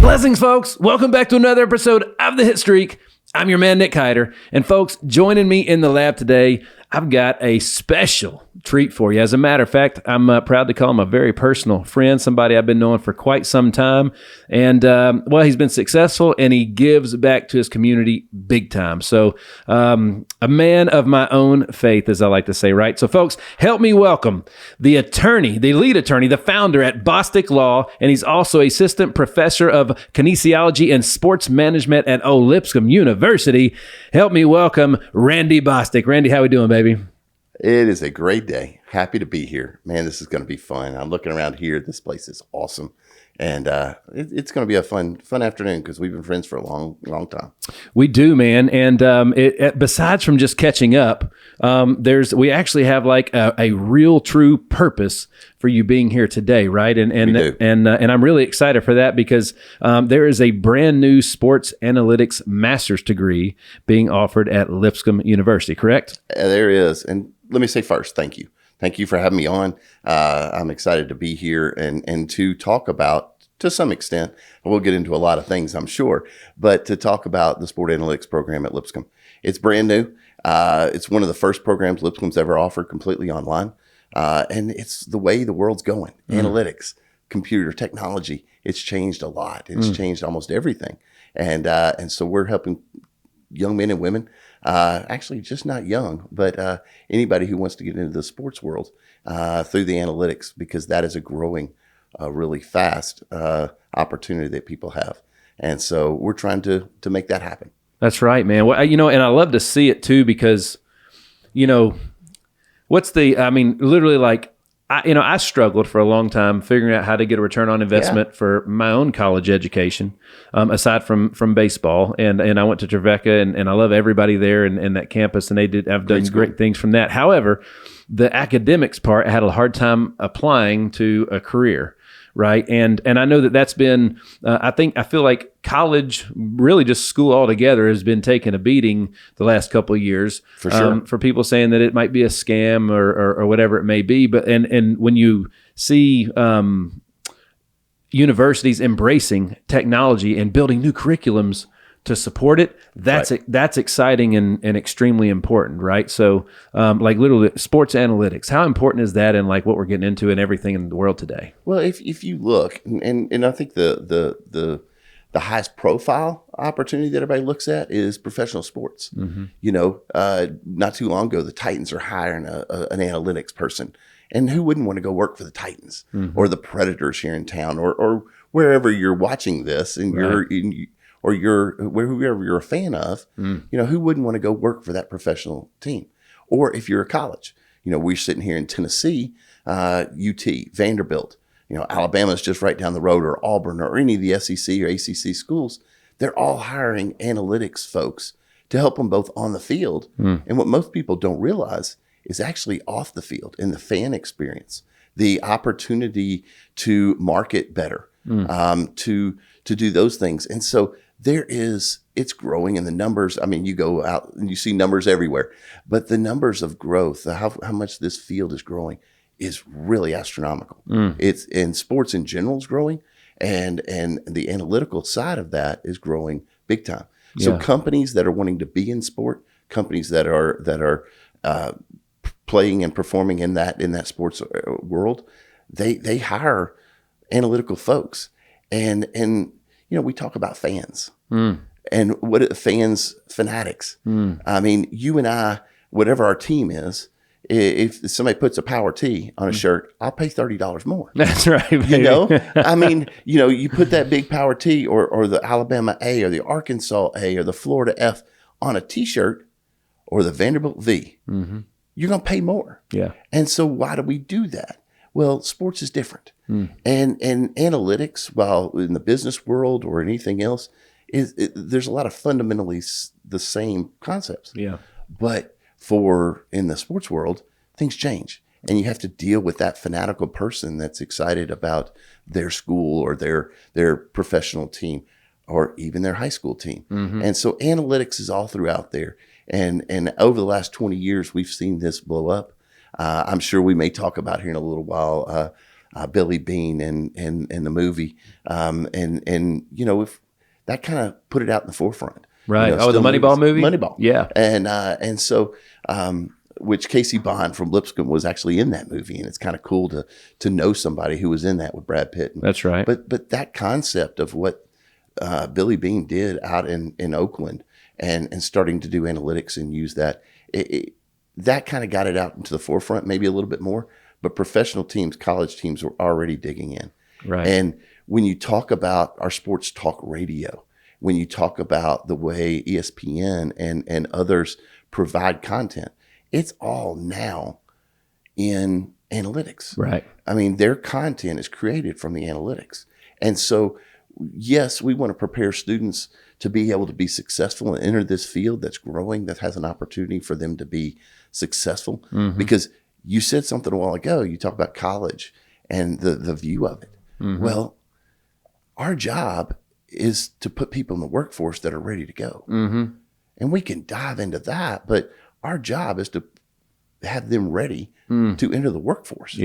Blessings, folks. Welcome back to another episode of the Hitstreak. I'm your man, Nick Hyder. And folks, joining me in the lab today, I've got a special treat for you. As a matter of fact, I'm proud to call him a very personal friend, somebody I've been knowing for quite some time. And, well, he's been successful and he gives back to his community big time. So, a man of my own faith, as I like to say, right? So, folks, help me welcome the attorney, the lead attorney, the founder at Bostic Law, and he's also assistant professor of Kinesiology and Sports Management at Lipscomb University. Help me welcome Randy Bostic. Randy, how we doing, baby? It is a great day. Happy to be here. Man, this is going to be fun. I'm looking around here. This place is awesome. And it's going to be a fun afternoon because we've been friends for a long time. We do, man. And besides from just catching up, we actually have like a real true purpose for you being here today, right? And I'm really excited for that because there is a brand new sports analytics master's degree being offered at Lipscomb University, correct? There is. And let me say first, thank you. Thank you for having me on. I'm excited to be here and to talk about, to some extent, we'll get into a lot of things, I'm sure, but to talk about the sport analytics program at Lipscomb. It's brand new. It's one of the first programs Lipscomb's ever offered completely online. And it's the way the world's going. Analytics, computer technology, it's changed a lot. It's changed almost everything. And so we're helping young men and women, actually just not young, but anybody who wants to get into the sports world through the analytics, because that is a growing, really fast opportunity that people have. And so we're trying to make that happen. That's right, man. Well, and I love to see it too, because, literally like, I struggled for a long time figuring out how to get a return on investment for my own college education, aside from baseball. And I went to Trevecca and I love everybody there and that campus, and I've done great things from that. However, the academics part, I had a hard time applying to a career. Right. And I know that's been, I feel like college, really just school altogether, has been taking a beating the last couple of years. For sure. For people saying that it might be a scam or whatever it may be. But and when you see universities embracing technology and building new curriculums to support it, that's exciting and extremely important, right? So, like literally sports analytics, how important is that in like what we're getting into and everything in the world today? Well, if you look, and I think the highest profile opportunity that everybody looks at is professional sports. Not too long ago, the Titans are hiring an analytics person, and who wouldn't want to go work for the Titans or the Predators here in town or wherever you're watching this, and whoever you're a fan of, who wouldn't want to go work for that professional team? Or if you're a college, we're sitting here in Tennessee, UT, Vanderbilt, Alabama's just right down the road, or Auburn, or any of the SEC or ACC schools. They're all hiring analytics folks to help them both on the field. And what most people don't realize is actually off the field in the fan experience, the opportunity to market better, to do those things. And so it's growing, and the numbers, you go out and you see numbers everywhere, but the numbers of growth, how much this field is growing is really astronomical. And sports in general is growing, and the analytical side of that is growing big time. So companies that are wanting to be in sport, companies that are playing and performing in that sports world, they hire analytical folks. And we talk about fans and what are fans, fanatics. You and I, whatever our team is, if somebody puts a Power T on a shirt, I'll pay $30 more. That's right, baby. You put that big Power T or the Alabama A or the Arkansas A or the Florida F on a T-shirt or the Vanderbilt V, you're going to pay more. Yeah. And so why do we do that? Well, sports is different. And analytics, while in the business world or anything else, there's a lot of fundamentally the same concepts. Yeah. But in the sports world, things change. And you have to deal with that fanatical person that's excited about their school or their professional team or even their high school team. And so analytics is all throughout there. And over the last 20 years, we've seen this blow up. I'm sure we may talk about here in a little while Billy Bean and the movie. If that kind of put it out in the forefront. Right. The Moneyball movie? Moneyball. Yeah. And so, which Casey Bond from Lipscomb was actually in that movie. And it's kind of cool to know somebody who was in that with Brad Pitt. That's right. But that concept of what Billy Bean did out in Oakland and starting to do analytics and use that, that kind of got it out into the forefront, maybe a little bit more. But professional teams, college teams were already digging in. Right. And when you talk about our sports talk radio, when you talk about the way ESPN and others provide content, it's all now in analytics. Right. I mean, their content is created from the analytics. And so, yes, we want to prepare students to be able to be successful and enter this field that's growing, that has an opportunity for them to be successful. Mm-hmm. Because you said something a while ago, you talk about college and the view of it. Mm-hmm. Well, our job is to put people in the workforce that are ready to go. Mm-hmm. And we can dive into that, but our job is to have them ready to enter the workforce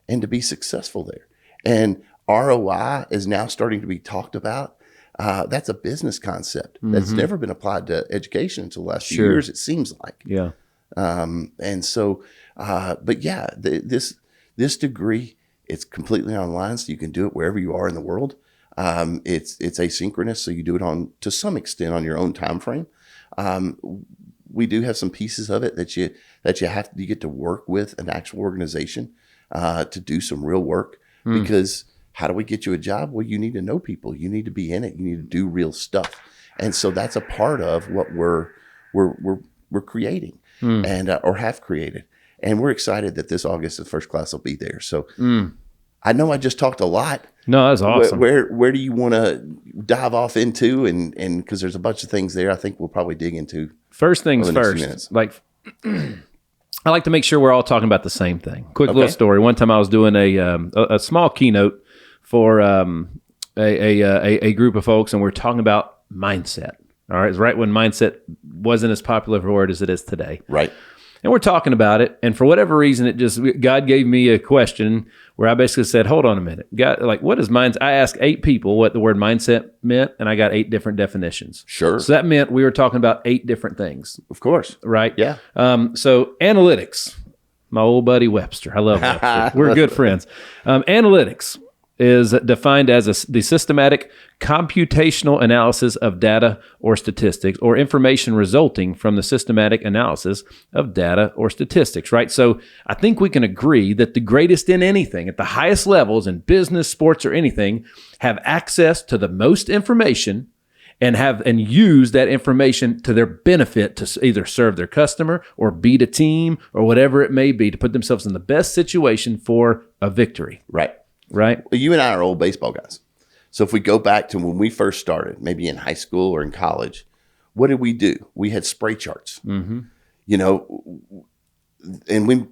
and to be successful there. And ROI is now starting to be talked about. That's a business concept that's never been applied to education until the last few years, it seems like. Yeah. And so, but yeah, this degree, it's completely online, so you can do it wherever you are in the world. It's asynchronous, so you do it to some extent on your own time frame. We do have some pieces of it that you get to work with an actual organization to do some real work. Because how do we get you a job? Well, you need to know people. You need to be in it. You need to do real stuff. And so that's a part of what we're creating and or have created. And we're excited that this August the first class will be there. So I know I just talked a lot. No, that's awesome. Where do you want to dive off into? And because there's a bunch of things there, I think we'll probably dig into. First things first, like I like to make sure we're all talking about the same thing. Quick little story. One time I was doing a small keynote for a group of folks, and we're talking about mindset. All right, it's right when mindset wasn't as popular of a word as it is today. Right. And we're talking about it, and for whatever reason, God gave me a question where I basically said, "Hold on a minute, God, like what is mindset?" I asked 8 people what the word mindset meant, and I got 8 different definitions. Sure. So that meant we were talking about 8 different things. Of course. Right. Yeah. So analytics, my old buddy Webster. I love Webster. We're good friends. Analytics is defined as the systematic computational analysis of data or statistics, or information resulting from the systematic analysis of data or statistics, right? So I think we can agree that the greatest in anything, at the highest levels in business, sports, or anything, have access to the most information and use that information to their benefit to either serve their customer or beat a team or whatever it may be, to put themselves in the best situation for a victory. Right. Right. Well, you and I are old baseball guys. So if we go back to when we first started, maybe in high school or in college, what did we do? We had spray charts, and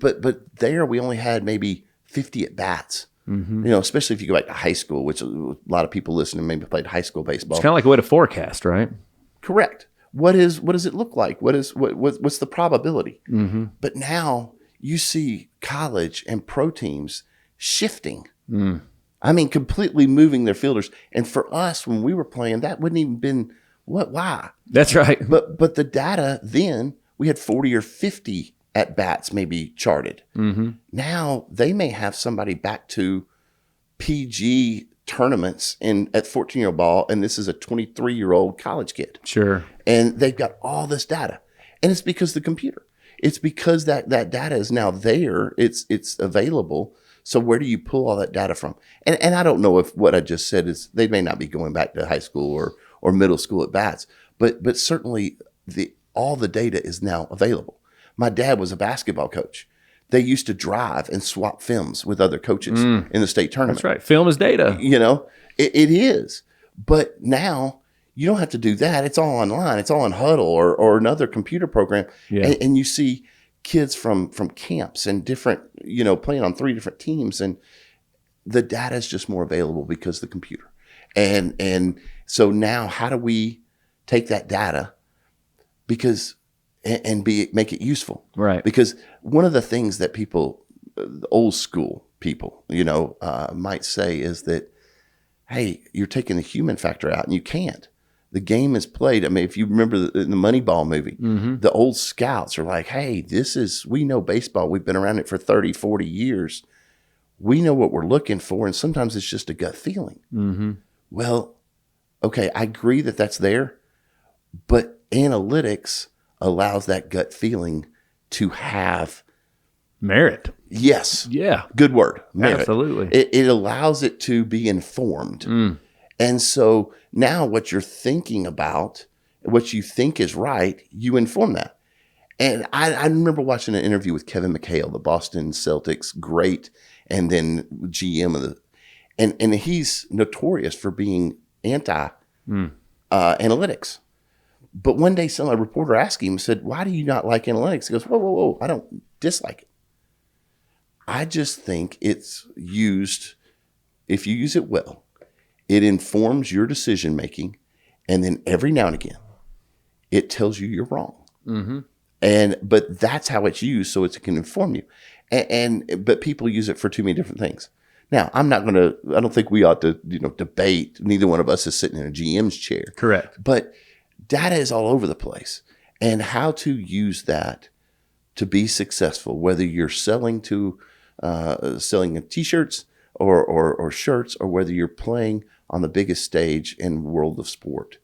but there we only had maybe 50 at bats, especially if you go back to high school, which a lot of people listening maybe played high school baseball. It's kind of like a way to forecast, right? Correct. What does it look like? What's the probability? But now you see college and pro teams shifting. I mean, completely moving their fielders. And for us, when we were playing, that wouldn't even been why? That's right. But the data then, we had 40 or 50 at bats maybe charted. Now they may have somebody back to PG tournaments at 14-year-old ball, and this is a 23-year-old college kid. Sure. And they've got all this data. And it's because the computer. It's because that data is now there. It's available. So where do you pull all that data from? And I don't know if what I just said is, they may not be going back to high school or middle school at bats, but certainly all the data is now available. My dad was a basketball coach. They used to drive and swap films with other coaches in the state tournament. That's right. Film is data. It is. But now you don't have to do that. It's all online. It's all in Huddle or another computer program. Yeah. And you see kids from camps and different, playing on 3 different teams, and the data is just more available because of the computer. And so now how do we take that data and make it useful? Right. Because one of the things that people the old school people, might say is that, hey, you're taking the human factor out, and you can't. The game is played. I mean, if you remember in the Moneyball movie, the old scouts are like, hey, we know baseball. We've been around it for 30, 40 years. We know what we're looking for, and sometimes it's just a gut feeling. Well, okay, I agree that that's there, but analytics allows that gut feeling to have merit. Yes. Yeah. Good word. Merit. Absolutely. It allows it to be informed. And so now what you're thinking about, what you think is right, you inform that. And I remember watching an interview with Kevin McHale, the Boston Celtics great, and then GM of and he's notorious for being anti analytics. But one day a reporter asked him, said, why do you not like analytics? He goes, whoa, I don't dislike it. I just think it's used, if you use it well, it informs your decision making, and then every now and again, it tells you you're wrong. But that's how it's used, so it can inform you. But people use it for too many different things. Now, I don't think we ought to, debate. Neither one of us is sitting in a GM's chair. Correct. But data is all over the place, and how to use that to be successful, whether you're selling T-shirts or shirts, or whether you're playing on the biggest stage in the world of sport,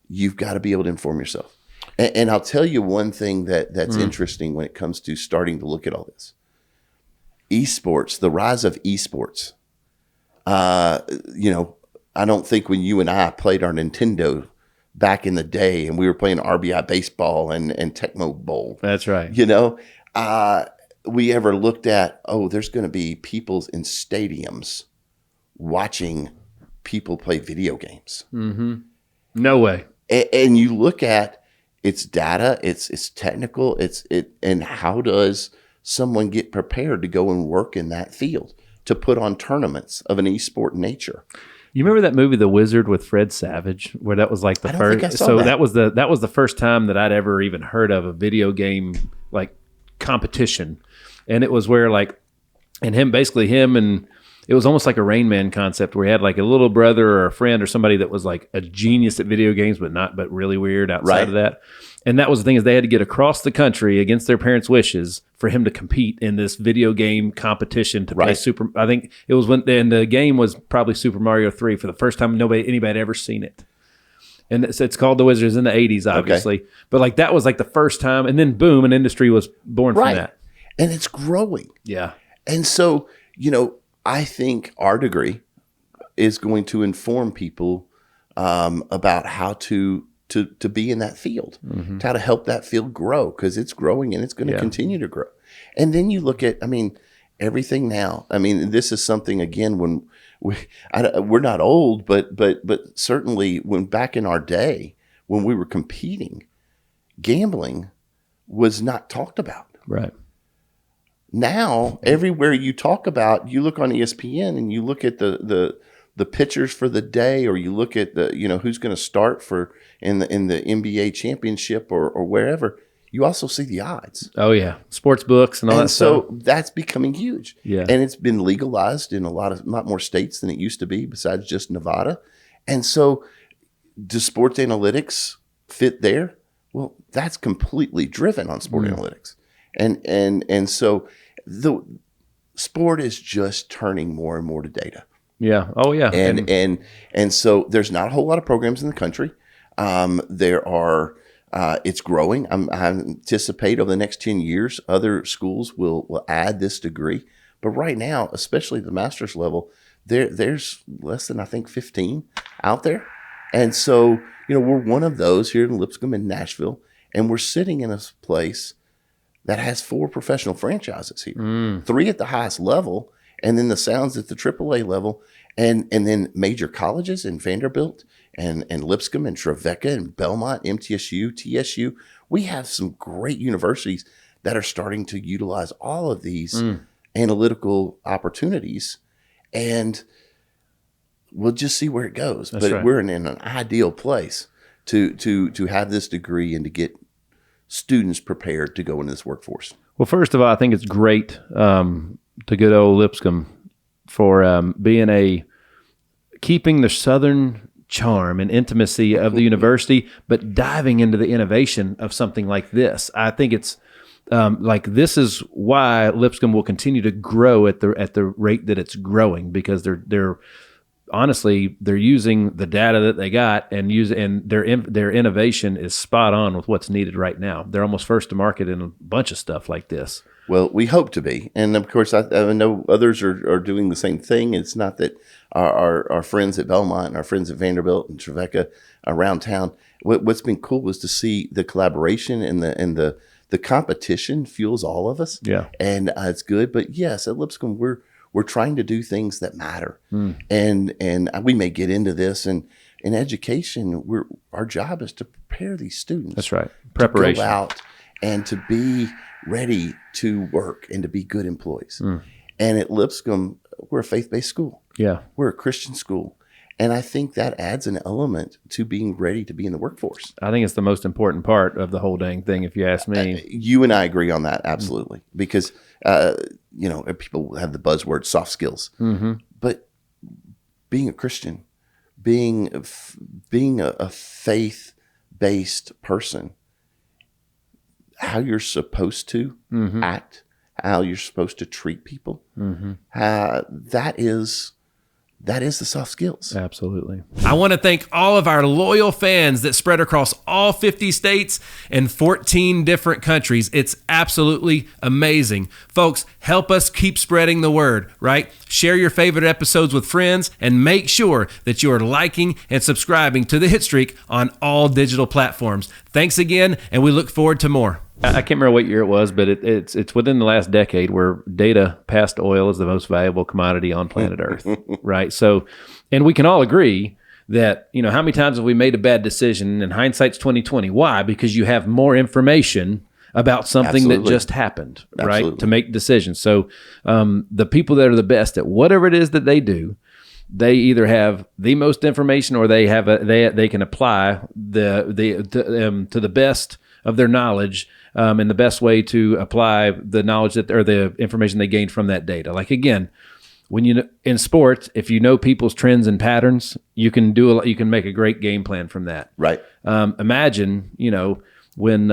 you've got to be able to inform yourself. And I'll tell you one thing that's interesting when it comes to starting to look at all this. Esports, the rise of esports. I don't think when you and I played our Nintendo back in the day and we were playing RBI baseball and Tecmo Bowl. That's right. We ever looked at, there's going to be people in stadiums watching people play video games. No way. And you look at it's data, it's technical, and how does someone get prepared to go and work in that field to put on tournaments of an esport nature? You remember that movie The Wizard with Fred Savage, where that was like the first? So that was the first time that I'd ever even heard of a video game like competition, and it was where him and it was almost like a Rain Man concept where he had like a little brother or a friend or somebody that was like a genius at video games, but really weird outside of that. And that was the thing, is they had to get across the country against their parents' wishes for him to compete in this video game competition to play I think it was and the game was probably Super Mario 3 for the first time anybody had ever seen it. And it's called The Wizards in the 80s, obviously. Okay. But that was like the first time, and then boom, an industry was born from that. And it's growing. Yeah. And so, I think our degree is going to inform people about how to be in that field, how to help that field grow, because it's growing and it's going to continue to grow. And then you look at, everything now. This is something, again, when we're not old, but certainly when back in our day, when we were competing, gambling was not talked about. Right. Now, everywhere you talk about, you look on ESPN and you look at the pitchers for the day, or you look at the who's going to start in the NBA championship or wherever. You also see the odds. Oh yeah, sports books and all that stuff. So that's becoming huge. Yeah, and it's been legalized in a lot more states than it used to be, besides just Nevada. And so, does sports analytics fit there? Well, that's completely driven on sport analytics, and so. The sport is just turning more and more to data. Yeah. Oh, yeah. And so there's not a whole lot of programs in the country. There are. It's growing. I anticipate over the next 10 years, other schools will add this degree. But right now, especially the master's level, there's less than, I think, 15 out there. And so we're one of those here in Lipscomb and Nashville, and we're sitting in a place that has 4 professional franchises here, 3 at the highest level, and then the Sounds at the AAA level, and then major colleges in Vanderbilt and Lipscomb and Trevecca and Belmont, MTSU, TSU. We have some great universities that are starting to utilize all of these analytical opportunities, and we'll just see where it goes. That's but right. We're in an ideal place to have this degree and to get students prepared to go into this workforce. Well, first of all, I think it's great to good old Lipscomb for keeping the Southern charm and intimacy of the university, but diving into the innovation of something like this. I think it's this is why Lipscomb will continue to grow at the rate that it's growing, because they're honestly, they're using the data that they got and their innovation is spot on with what's needed right now. They're almost first to market in a bunch of stuff like this. Well, we hope to be. And of course, I know others are doing the same thing. It's not that our friends at Belmont and our friends at Vanderbilt and Trevecca around town, what's been cool was to see the collaboration and the competition fuels all of us. Yeah. And it's good. But yes, at Lipscomb, we're trying to do things that matter. And we may get into this. And in education, our job is to prepare these students. That's right. Preparation. To go out and to be ready to work and to be good employees. And at Lipscomb, we're a faith-based school. Yeah. We're a Christian school. And I think that adds an element to being ready to be in the workforce. I think it's the most important part of the whole dang thing, if you ask me. You and I agree on that, absolutely. Because, people have the buzzword soft skills. But being a Christian, being a faith-based person, how you're supposed to act, how you're supposed to treat people, that is the soft skills. Absolutely. I want to thank all of our loyal fans that spread across all 50 states and 14 different countries. It's absolutely amazing. Folks, help us keep spreading the word, right? Share your favorite episodes with friends and make sure that you are liking and subscribing to the Hitstreak on all digital platforms. Thanks again, and we look forward to more. I can't remember what year it was, but it's within the last decade where data past oil is the most valuable commodity on planet Earth, right? So, and we can all agree that, how many times have we made a bad decision, and hindsight's 20/20? Why? Because you have more information about something that just happened, right? To make decisions. So, the people that are the best at whatever it is that they do, they either have the most information or they have they can apply to the best of their knowledge, and the best way to apply the knowledge or the information they gained from that data. Like, again, when in sports, if you know people's trends and patterns, you can make a great game plan from that. Right. Imagine, when,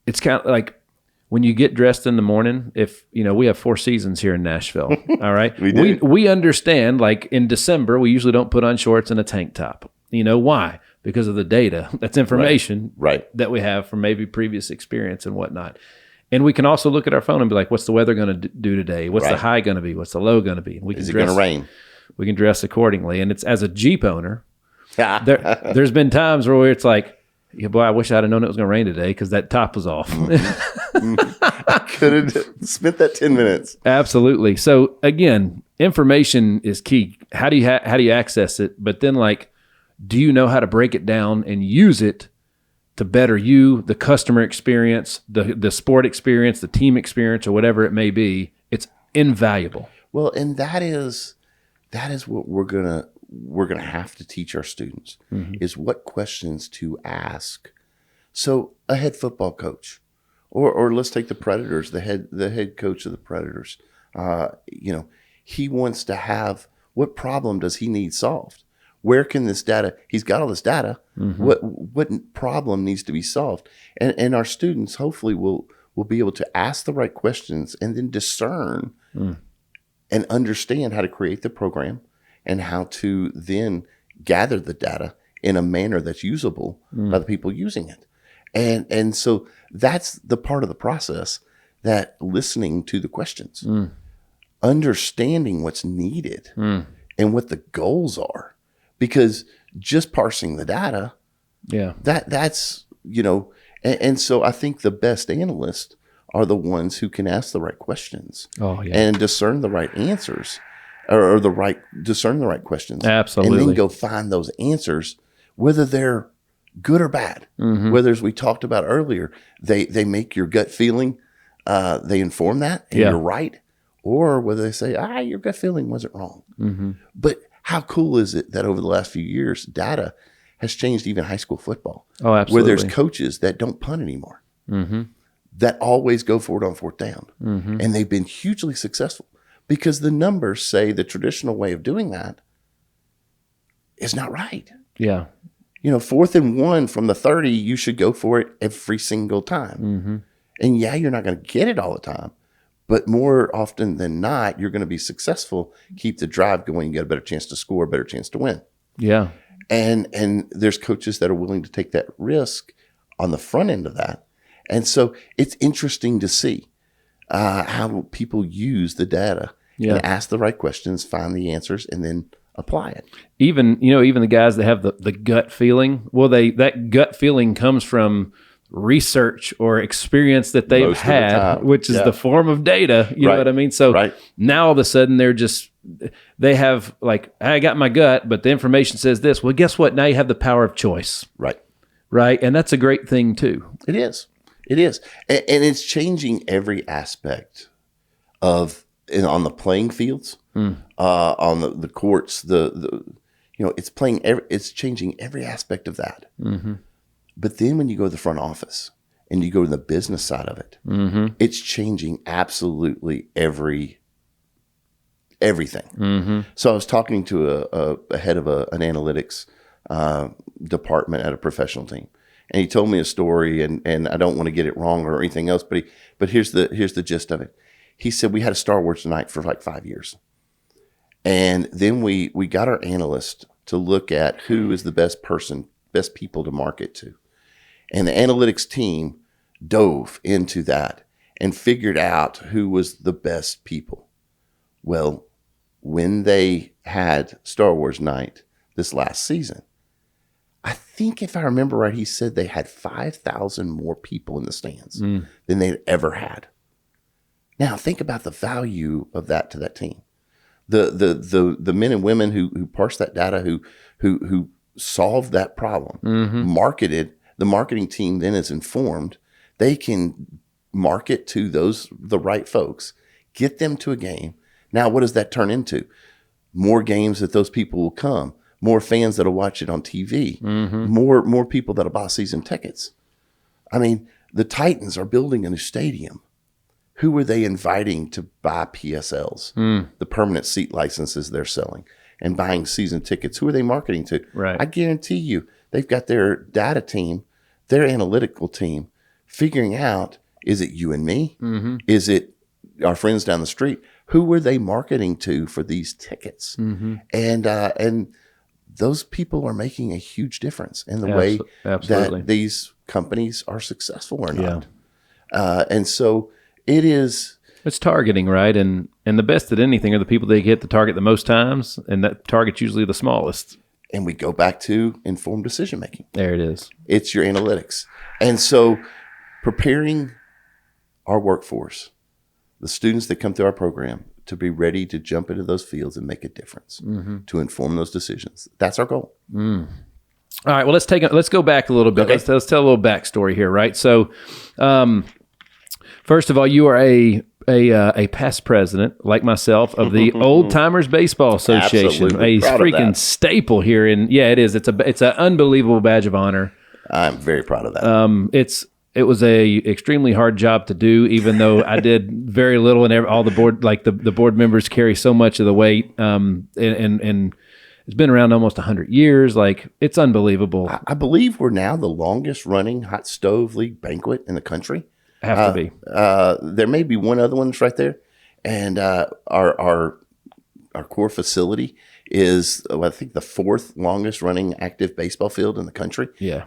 it's kind of like when you get dressed in the morning, if, we have 4 seasons here in Nashville. All right. We do. We understand, like in December, we usually don't put on shorts and a tank top. Why? Because of the data. That's information that we have from maybe previous experience and whatnot. And we can also look at our phone and be like, what's the weather going to do today? What's the high going to be? What's the low going to be? Is it going to rain? We can dress accordingly. And it's, as a Jeep owner, there's been times where it's like, yeah, boy, I wish I'd have known it was going to rain today because that top was off. I could have spent that 10 minutes. Absolutely. So again, information is key. How do you access it? But then, do you know how to break it down and use it to better you, the customer experience, the sport experience, the team experience, or whatever it may be? It's invaluable. Well, and that is what we're gonna have to teach our students is what questions to ask. So a head football coach, or let's take the Predators, the head coach of the Predators. He wants to have, what problem does he need solved? Where can this data? He's got all this data. What problem needs to be solved? And our students hopefully will be able to ask the right questions and then discern and understand how to create the program and how to then gather the data in a manner that's usable by the people using it. And so that's the part of the process, that listening to the questions, understanding what's needed and what the goals are. Because just parsing the data, that's, and so I think the best analysts are the ones who can ask the right questions and discern the right answers or discern the right questions. Absolutely. And then go find those answers, whether they're good or bad, whether, as we talked about earlier, they make your gut feeling, they inform that and you're right, or whether they say, your gut feeling wasn't wrong. But how cool is it that over the last few years, data has changed even high school football? Oh, absolutely. Where there's coaches that don't punt anymore. that always go for it on fourth down. And they've been hugely successful because the numbers say the traditional way of doing that is not right. Yeah. 4th and 1 from the 30, you should go for it every single time. And yeah, you're not going to get it all the time, but more often than not, you're going to be successful. Keep the drive going. You get a better chance to score, a better chance to win. Yeah. And there's coaches that are willing to take that risk on the front end of that. And so it's interesting to see how people use the data and ask the right questions, find the answers, and then apply it. Even the guys that have the gut feeling, that gut feeling comes from research or experience that they've had, which is the form of data. You know what I mean? So now all of a sudden they have like, I got my gut, but the information says this. Well, guess what? Now you have the power of choice. Right. And that's a great thing too. It is. And it's changing every aspect on the playing fields, on the courts, it's changing every aspect of that. But then when you go to the front office and you go to the business side of it, it's changing absolutely everything. So I was talking to a head of an analytics department at a professional team, and he told me a story, and I don't want to get it wrong or anything else, but here's the gist of it. He said we had a Star Wars night for like 5 years, and then we got our analyst to look at who is the best people to market to. And the analytics team dove into that and figured out who was the best people. Well, when they had Star Wars night this last season, I think if I remember right, he said they had 5,000 more people in the stands than they'd ever had. Now think about the value of that to that team. The men and women who parsed that data, who solved that problem, marketed. The marketing team then is informed. They can market to the right folks, get them to a game. Now, what does that turn into? More games that those people will come, more fans that'll watch it on TV, more people that'll buy season tickets. I mean, the Titans are building a new stadium. Who are they inviting to buy PSLs, the permanent seat licenses they're selling, and buying season tickets? Who are they marketing to? Right. I guarantee you, they've got their data team, their analytical team, figuring out, is it you and me? Is it our friends down the street? Who are they marketing to for these tickets? And those people are making a huge difference in the way that these companies are successful or not. And so it's targeting, right? And the best at anything are the people that get the target the most times, and that target's usually the smallest. And we go back to informed decision making. There it is. It's your analytics. And so preparing our workforce, the students that come through our program, to be ready to jump into those fields and make a difference, to inform those decisions. That's our goal. All right. Well, let's go back a little bit. Okay. Let's tell a little backstory here, right? So, first of all, you are a past president, like myself, of the Old Timers Baseball Association. Absolutely. A freaking staple here. And yeah, it is. It's an unbelievable badge of honor. I'm very proud of that. It was a extremely hard job to do, even though I did very little, and all the board, like the board members, carry so much of the weight. And it's been around almost 100 years. Like, it's unbelievable. I believe we're now the longest running hot stove league banquet in the country. Have to be. There may be one other one that's right there, and our core facility is, I think, the 4th longest running active baseball field in the country. Yeah.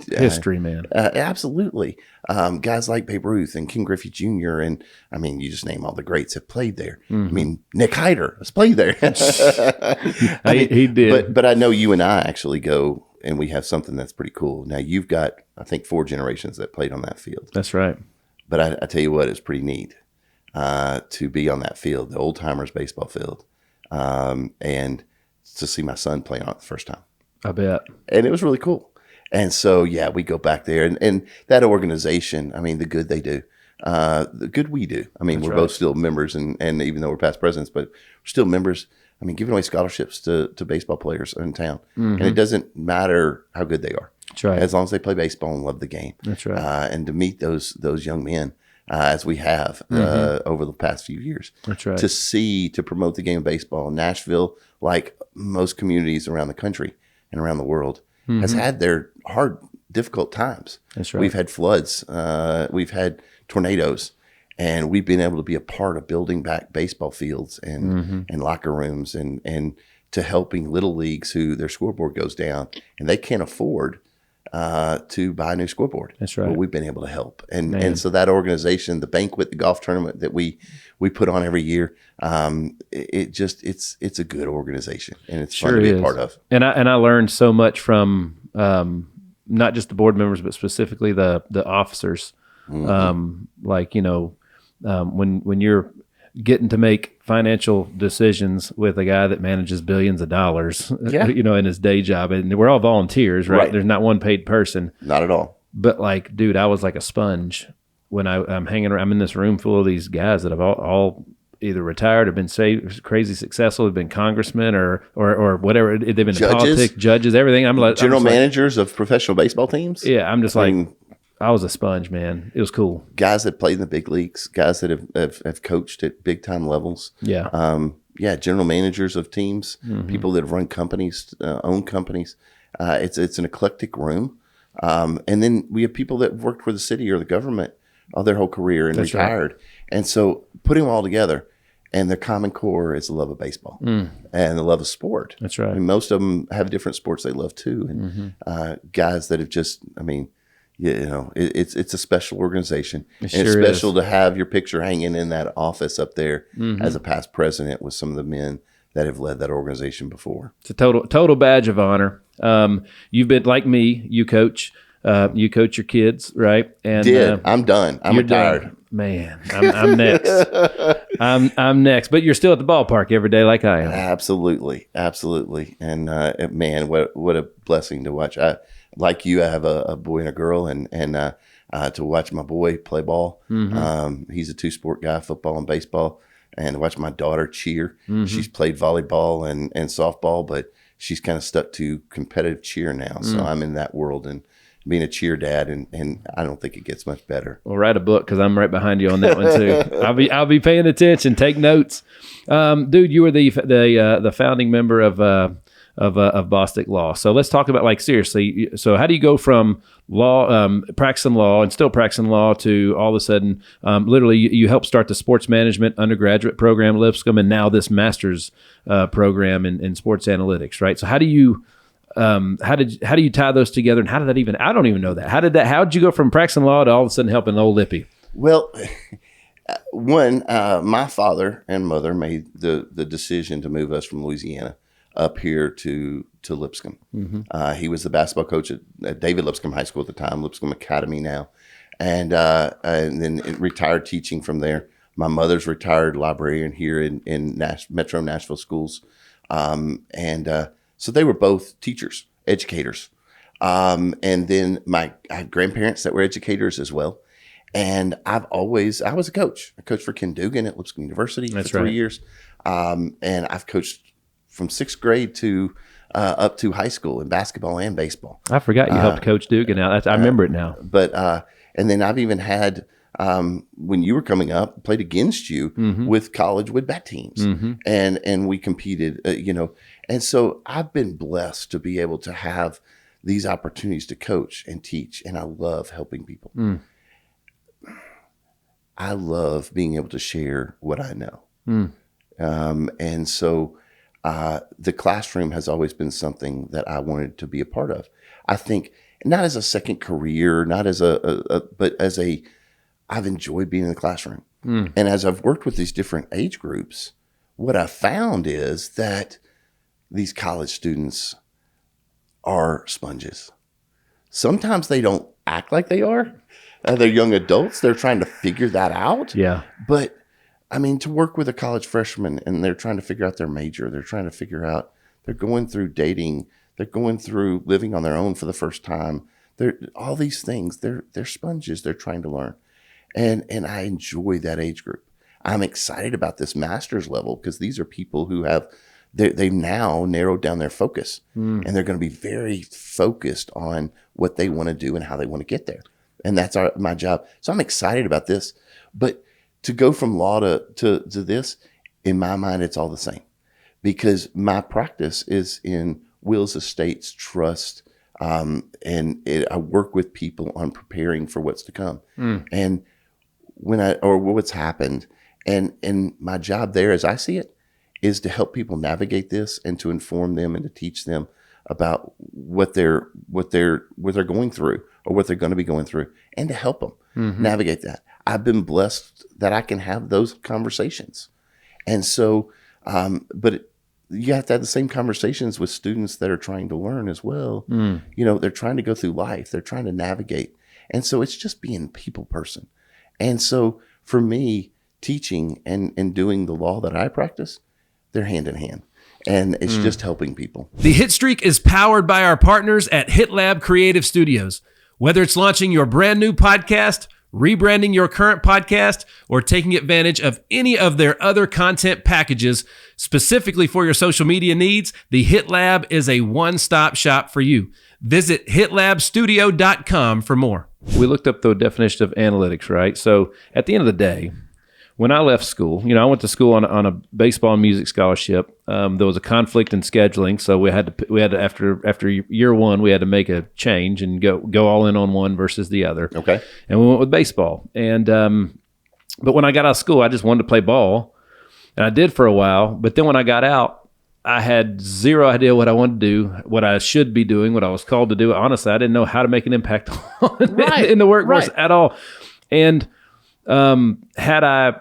History, man. Absolutely. Guys like Babe Ruth and Ken Griffey Jr. and, I mean, you just name all the greats have played there. I mean, Nick Hyder has played there. He did. But I know you and I actually go, and we have something that's pretty cool. Now, you've got, I think, 4 generations that played on that field. That's right. But I tell you what, it's pretty neat to be on that field, the Old Timers baseball field. And to see my son play on it the first time. I bet. And it was really cool. And so, yeah, we go back there and that organization, I mean, the good they do, the good we do. I mean, we're both still members and even though we're past presidents, but we're still members. I mean, giving away scholarships to baseball players in town. And it doesn't matter how good they are. That's right. As long as they play baseball and love the game. That's right. And to meet those young men, as we have over the past few years. That's right. To promote the game of baseball. Nashville, like most communities around the country and around the world, has had their hard, difficult times. That's right. We've had floods. We've had tornadoes. And we've been able to be a part of building back baseball fields and locker rooms and to helping little leagues who their scoreboard goes down and they can't afford to buy a new scoreboard. That's right. But we've been able to help. And so that organization, the banquet, the golf tournament that we put on every year, it's a good organization and it's fun to be a part of. And I learned so much from not just the board members, but specifically the officers. Like, when you're getting to make financial decisions with a guy that manages billions of dollars, in his day job, and we're all volunteers, right? There's not one paid person. Not at all. But like, dude, I was like a sponge when I'm hanging around. I'm in this room full of these guys that have all either retired or been crazy successful, have been congressmen or whatever. They've been in politics, judges, everything. I'm like general managers of professional baseball teams. Yeah, I'm just I was a sponge, man. It was cool. Guys that played in the big leagues, guys that have coached at big time levels. Yeah. General managers of teams, people that have run companies, own companies. It's an eclectic room. And then we have people that worked for the city or the government all their whole career and retired. Right. And so putting them all together, and their common core is the love of baseball and the love of sport. That's right. I mean, most of them have different sports they love too. And guys that have just, it's a special organization. It's special to have your picture hanging in that office up there as a past president with some of the men that have led that organization before. It's a total badge of honor. You've been like me. You coach your kids, right? And I'm done. I'm retired. Done. Man, I'm next. I'm next. But you're still at the ballpark every day, like I am. Absolutely. And man, what a blessing to watch. Like you, I have a boy and a girl, and to watch my boy play ball. He's a two-sport guy, football and baseball, and to watch my daughter cheer. She's played volleyball and softball, but she's kind of stuck to competitive cheer now. So I'm in that world and being a cheer dad, and I don't think it gets much better. Well, write a book because I'm right behind you on that one too. I'll be paying attention, take notes, dude. You were the founding member of Bostic Law. So let's talk about seriously. So how do you go from law, practicing law and still practicing law to all of a sudden, literally you helped start the sports management undergraduate program at Lipscomb and now this master's program in sports analytics, right? So how do you tie those together, and how did that even? I don't even know that. How did you go from practicing law to all of a sudden helping old Lippy? Well, my father and mother made the decision to move us from Louisiana up here to Lipscomb. He was the basketball coach at David Lipscomb High School at the time, Lipscomb Academy now, and then retired teaching from there. My mother's retired librarian here in Metro Nashville schools, so they were both teachers, educators. And then I had grandparents that were educators as well. And I was a coach. I coached for Ken Dugan at Lipscomb University for 3 years. And I've coached from sixth grade to up to high school in basketball and baseball. I forgot you helped Coach Dugan out. I remember it now. But and then I've even had, when you were coming up, played against you with college with-bat teams. And we competed, And so I've been blessed to be able to have these opportunities to coach and teach. And I love helping people. I love being able to share what I know. And so the classroom has always been something that I wanted to be a part of. I think not as a second career, not as but as I've enjoyed being in the classroom. And as I've worked with these different age groups, what I found is that these college students are sponges. Sometimes they don't act like they are. They're young adults. They're trying to figure that out. Yeah. But I mean, to work with a college freshman and they're trying to figure out their major, they're trying to figure out, they're going through dating, they're going through living on their own for the first time. They're all these things. They're sponges. They're trying to learn. And I enjoy that age group. I'm excited about this master's level because these are people who have they've now narrowed down their focus, and they're going to be very focused on what they want to do and how they want to get there. And that's my job. So I'm excited about this. But to go from law to this, in my mind, it's all the same, because my practice is in wills, estates, trust, and I work with people on preparing for what's to come, and what's happened. And my job there, as I see it, is to help people navigate this and to inform them and to teach them about what they're going through or what they're going to be going through, and to help them navigate that. I've been blessed that I can have those conversations. And so, but you have to have the same conversations with students that are trying to learn as well. They're trying to go through life. They're trying to navigate. And so it's just being a people person. And so for me, teaching and doing the law that I practice, they're hand in hand. And it's just helping people. The Hitstreak is powered by our partners at HitLab Creative Studios. Whether it's launching your brand new podcast, rebranding your current podcast, or taking advantage of any of their other content packages specifically for your social media needs, the HitLab is a one-stop shop for you. Visit hitlabstudio.com for more. We looked up the definition of analytics, right? So at the end of the day, when I left school, I went to school on a baseball and music scholarship. There was a conflict in scheduling, so we had to after year one, we had to make a change and go all in on one versus the other. Okay. And we went with baseball. And but when I got out of school, I just wanted to play ball, and I did for a while. But then when I got out, I had zero idea what I wanted to do, what I should be doing, what I was called to do. Honestly, I didn't know how to make an impact in the workforce at all. And had I,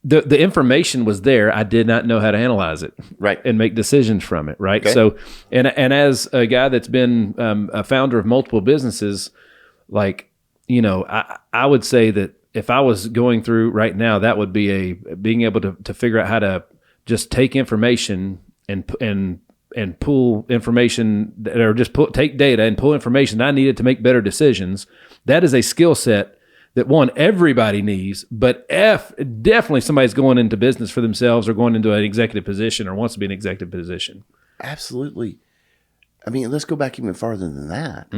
the information was there, I did not know how to analyze it, right, and make decisions from it, right. Okay. So, and as a guy that's been a founder of multiple businesses, like, I would say that if I was going through right now, that would be being able to figure out how to just take information and pull information, or just take data and pull information that I needed to make better decisions. That is a skill set that everybody needs, but definitely somebody's going into business for themselves or going into an executive position or wants to be an executive position. Absolutely. I mean, let's go back even farther than that.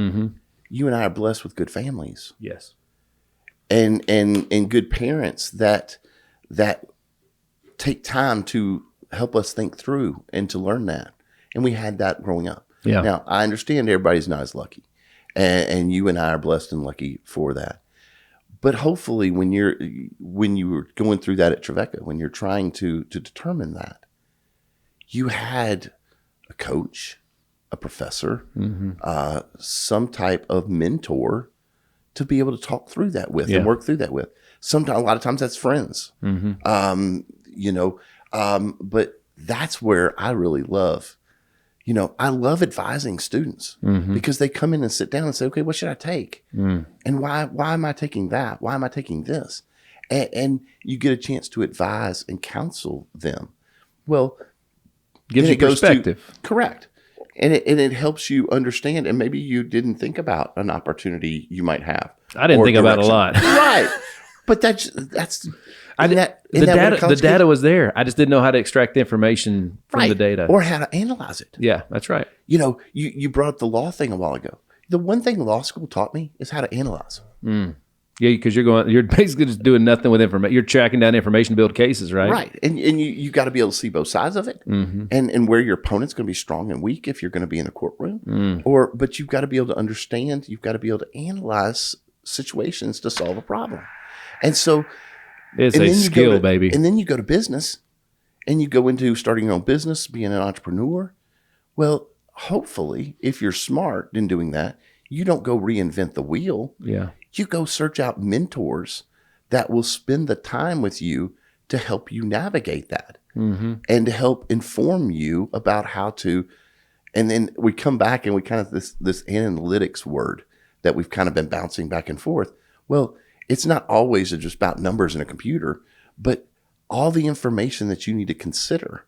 You and I are blessed with good families. Yes. And good parents that take time to help us think through and to learn that. And we had that growing up. Yeah. Now, I understand everybody's not as lucky. And you and I are blessed and lucky for that. But hopefully when you were going through that at Trevecca, when you're trying to determine that, you had a coach, a professor, some type of mentor to be able to talk through that with and work through that with. Sometimes, a lot of times that's friends, but that's where I really love. I love advising students because they come in and sit down and say, okay, what should I take? And why am I taking that? Why am I taking this? And you get a chance to advise and counsel them. Well, gives you perspective. Correct. And it helps you understand. And maybe you didn't think about an opportunity you might have. I didn't think about it a lot. Right. But that's the data was there. I just didn't know how to extract the information from the data. Or how to analyze it. Yeah, that's right. You brought up the law thing a while ago. The one thing law school taught me is how to analyze. Yeah, because you're basically just doing nothing with information. You're tracking down information to build cases, right? Right. And you got to be able to see both sides of it and where your opponent's going to be strong and weak if you're going to be in a courtroom. But you've got to be able to understand, you've got to be able to analyze situations to solve a problem. And so it's a skill, baby. And then you go to business and you go into starting your own business, being an entrepreneur. Well, hopefully, if you're smart in doing that, you don't go reinvent the wheel. Yeah. You go search out mentors that will spend the time with you to help you navigate that and to help inform you about how to. And then we come back and we kind of this analytics word that we've kind of been bouncing back and forth. Well, it's not always just about numbers in a computer, but all the information that you need to consider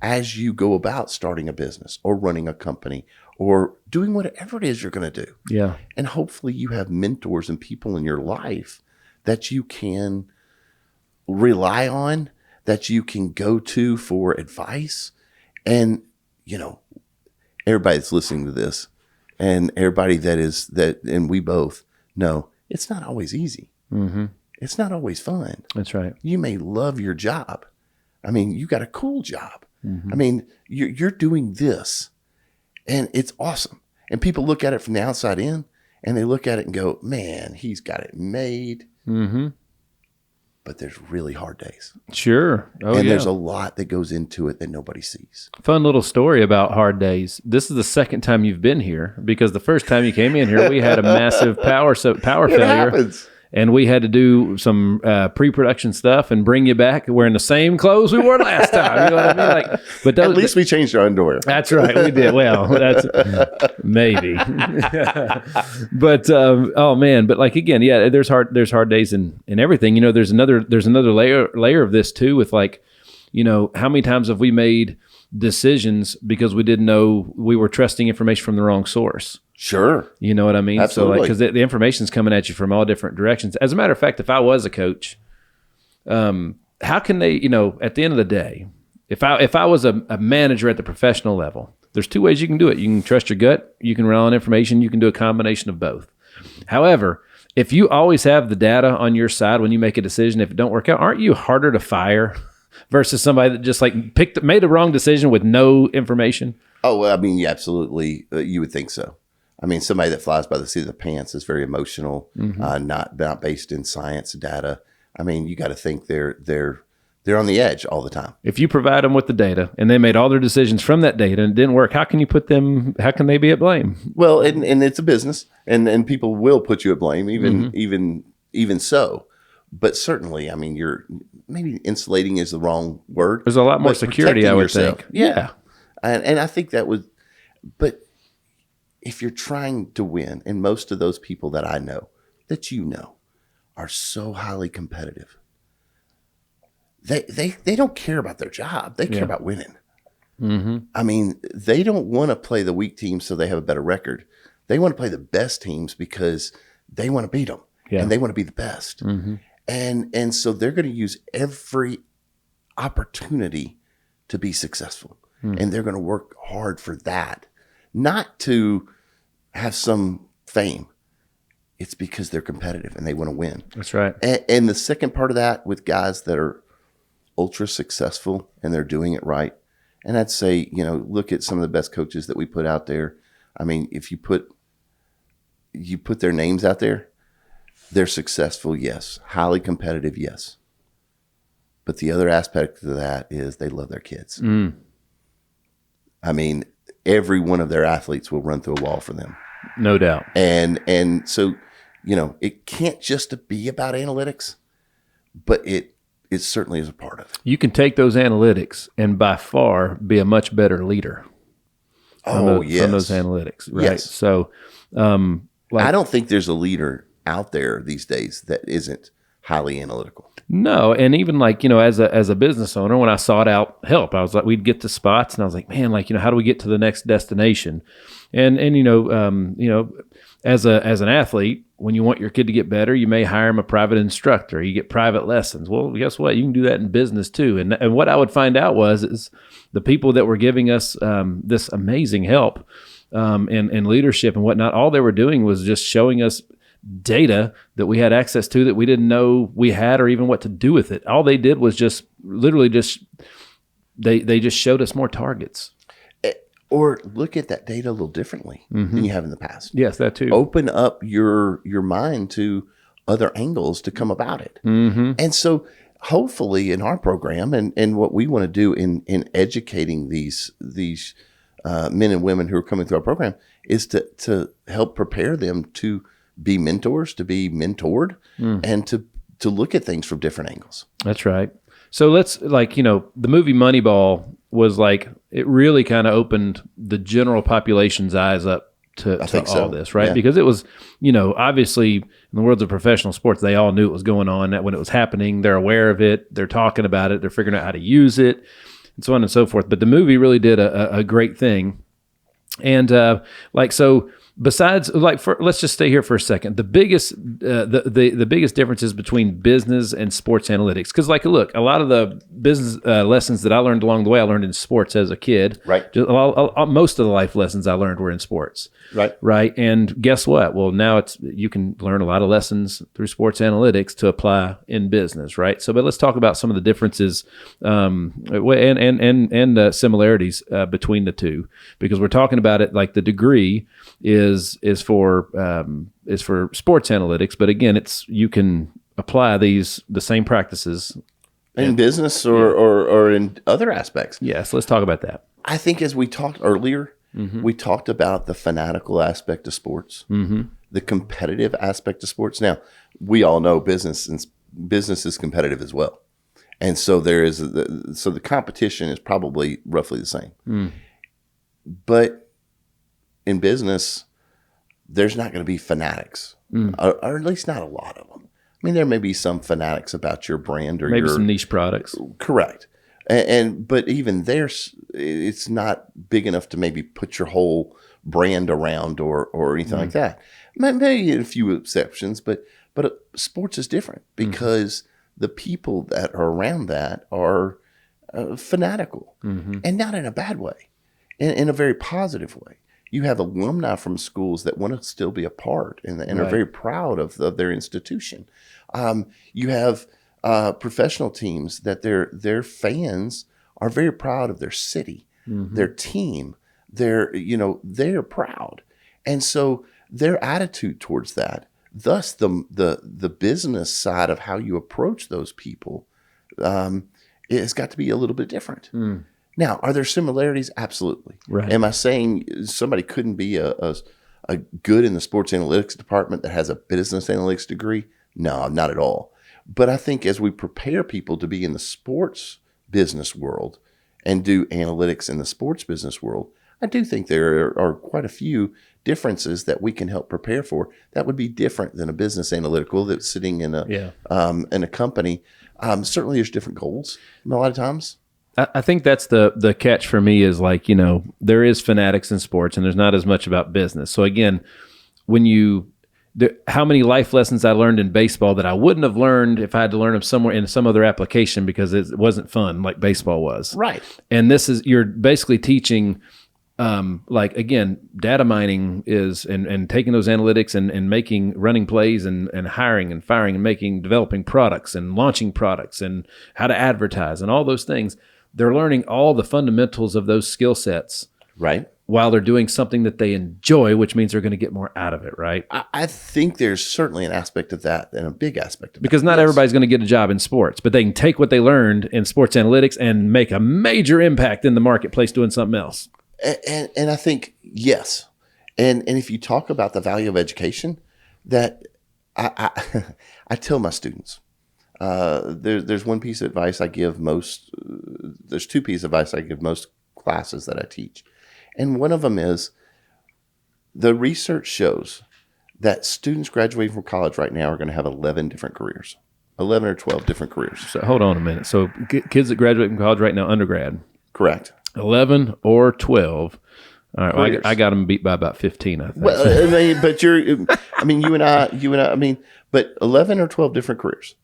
as you go about starting a business or running a company or doing whatever it is you're going to do. Yeah. And hopefully you have mentors and people in your life that you can rely on that you can go to for advice. And, everybody that's listening to this and everybody and we both know it's not always easy. Mm-hmm. It's not always fun. That's right. You may love your job. I mean, you got a cool job. Mm-hmm. I mean, you're doing this and it's awesome. And people look at it from the outside in and they look at it and go, man, he's got it made. Mm-hmm. But there's really hard days. Sure. Oh, and yeah. there's a lot that goes into it that nobody sees. Fun little story about hard days. This is the second time you've been here, because the first time you came in here, we had a massive power failure. Happens. And we had to do some pre-production stuff and bring you back wearing the same clothes we wore last time. You know what I mean? But at least we changed our underwear. That's right, we did. Well, that's maybe. But oh man, but like again, yeah, there's hard days in everything. There's another layer of this too, with like, how many times have we made decisions because we didn't know we were trusting information from the wrong source? Sure. You know what I mean? Absolutely. So, because the information's coming at you from all different directions. As a matter of fact, if I was a coach, how can they, at the end of the day, if I was a manager at the professional level, there's two ways you can do it. You can trust your gut, you can rely on information, you can do a combination of both. However, if you always have the data on your side when you make a decision, if it don't work out, aren't you harder to fire versus somebody that just like made a wrong decision with no information? Oh, well, I mean, yeah, absolutely. You would think so. I mean, somebody that flies by the seat of the pants is very emotional, not based in science data. I mean, you got to think they're on the edge all the time. If you provide them with the data and they made all their decisions from that data and it didn't work, how can they be at blame? Well, and it's a business, and people will put you at blame, even so. But certainly, I mean, maybe insulating is the wrong word. There's a lot more security, I would think. Yeah. And I think that was, but if you're trying to win, and most of those people that I know, that are so highly competitive, they don't care about their job. They care about winning. Mm-hmm. I mean, they don't want to play the weak teams so they have a better record. They want to play the best teams because they want to beat them, and they want to be the best. Mm-hmm. And so they're going to use every opportunity to be successful, and they're going to work hard for that. Not to have some fame. It's because they're competitive and they want to win. That's right. And the second part of that, with guys that are ultra successful and they're doing it right, and I'd say, look at some of the best coaches that we put out there. I mean, if you put their names out there, they're successful, yes. Highly competitive, yes. But the other aspect of that is they love their kids. Mm. I mean, every one of their athletes will run through a wall for them. No doubt. And so, it can't just be about analytics, but it certainly is a part of it. You can take those analytics and by far be a much better leader. From those analytics, right? Yes. So, I don't think there's a leader out there these days that isn't highly analytical. No, and even as a business owner, when I sought out help, I was like, we'd get to spots, and I was like, man, how do we get to the next destination? And as an athlete, when you want your kid to get better, you may hire him a private instructor. You get private lessons. Well, guess what? You can do that in business too. And what I would find out is the people that were giving us this amazing help and leadership and whatnot, all they were doing was just showing us data that we had access to that we didn't know we had or even what to do with it. All they did was just literally they just showed us more targets. Or look at that data a little differently than you have in the past. Yes, that too. Open up your mind to other angles to come about it. Mm-hmm. And so hopefully in our program and what we want to do in educating these men and women who are coming through our program is to help prepare them to be mentors, to be mentored, and to look at things from different angles. That's right. So let's the movie Moneyball was it really kind of opened the general population's eyes up to all this, right? Yeah. Because it was, obviously in the world of professional sports, they all knew it was going on, that when it was happening, they're aware of it, they're talking about it, they're figuring out how to use it, and so on and so forth. But the movie really did a great thing. And so besides, let's just stay here for a second. The biggest, the biggest differences between business and sports analytics, because look, a lot of the business lessons that I learned along the way, I learned in sports as a kid. Right. Most of the life lessons I learned were in sports. Right. Right. And guess what? Well, now you can learn a lot of lessons through sports analytics to apply in business. Right. So, but let's talk about some of the differences and similarities between the two, because we're talking about it like the degree is for sports analytics, but again, you can apply the same practices in business or in other aspects. Yes, let's talk about that. I think as we talked earlier, we talked about the fanatical aspect of sports, the competitive aspect of sports. Now, we all know business is competitive as well, and so the competition is probably roughly the same, but in business, there's not going to be fanatics, or at least not a lot of them. I mean, there may be some fanatics about your brand or maybe some niche products. Correct. But even there, it's not big enough to maybe put your whole brand around or anything like that. Maybe a few exceptions, but sports is different because the people that are around that are fanatical, and not in a bad way, in a very positive way. You have alumni from schools that want to still be a part and are very proud of their institution. You have professional teams that their fans are very proud of their city, their team. They're proud, and so their attitude towards that. Thus, the business side of how you approach those people has got to be a little bit different. Now, are there similarities? Absolutely. Right. Am I saying somebody couldn't be a good in the sports analytics department that has a business analytics degree? No, not at all. But I think as we prepare people to be in the sports business world and do analytics in the sports business world, I do think there are quite a few differences that we can help prepare for. That would be different than a business analytical that's sitting in a company. Certainly, there's different goals a lot of times. I think that's the catch for me is there is fanatics in sports and there's not as much about business. So again, how many life lessons I learned in baseball that I wouldn't have learned if I had to learn them somewhere in some other application because it wasn't fun like baseball was. Right. And you're basically teaching, again, data mining is, and taking those analytics and running plays and hiring and firing and developing products and launching products and how to advertise and all those things. They're learning all the fundamentals of those skill sets, right, while they're doing something that they enjoy, which means they're going to get more out of it, right? I think there's certainly an aspect of that and a big aspect of that. Because not everybody's going to get a job in sports, but they can take what they learned in sports analytics and make a major impact in the marketplace doing something else. And I think, yes. And if you talk about the value of education, that I tell my students, there's one piece of advice I give there's two pieces of advice I give most classes that I teach. And one of them is the research shows that students graduating from college right now are going to have 11 different careers, 11 or 12 different careers. So hold on a minute. So kids that graduate from college right now, undergrad. Correct. 11 or 12. All right. Well, I got them beat by about 15, I think. Well, but 11 or 12 different careers.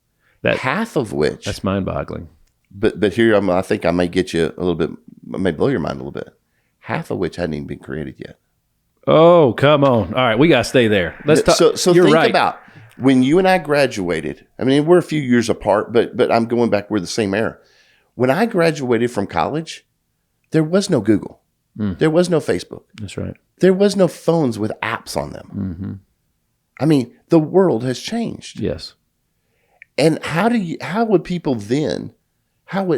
Half of which. That's mind-boggling. But here, I think I may get you a little bit, I may blow your mind a little bit. Half of which hadn't even been created yet. Oh, come on. All right, we got to stay there. Let's talk. So You're think right. about when you and I graduated. I mean, we're a few years apart, but I'm going back. We're the same era. When I graduated from college, there was no Google. There was no Facebook. That's right. There was no phones with apps on them. I mean, the world has changed. Yes. And how would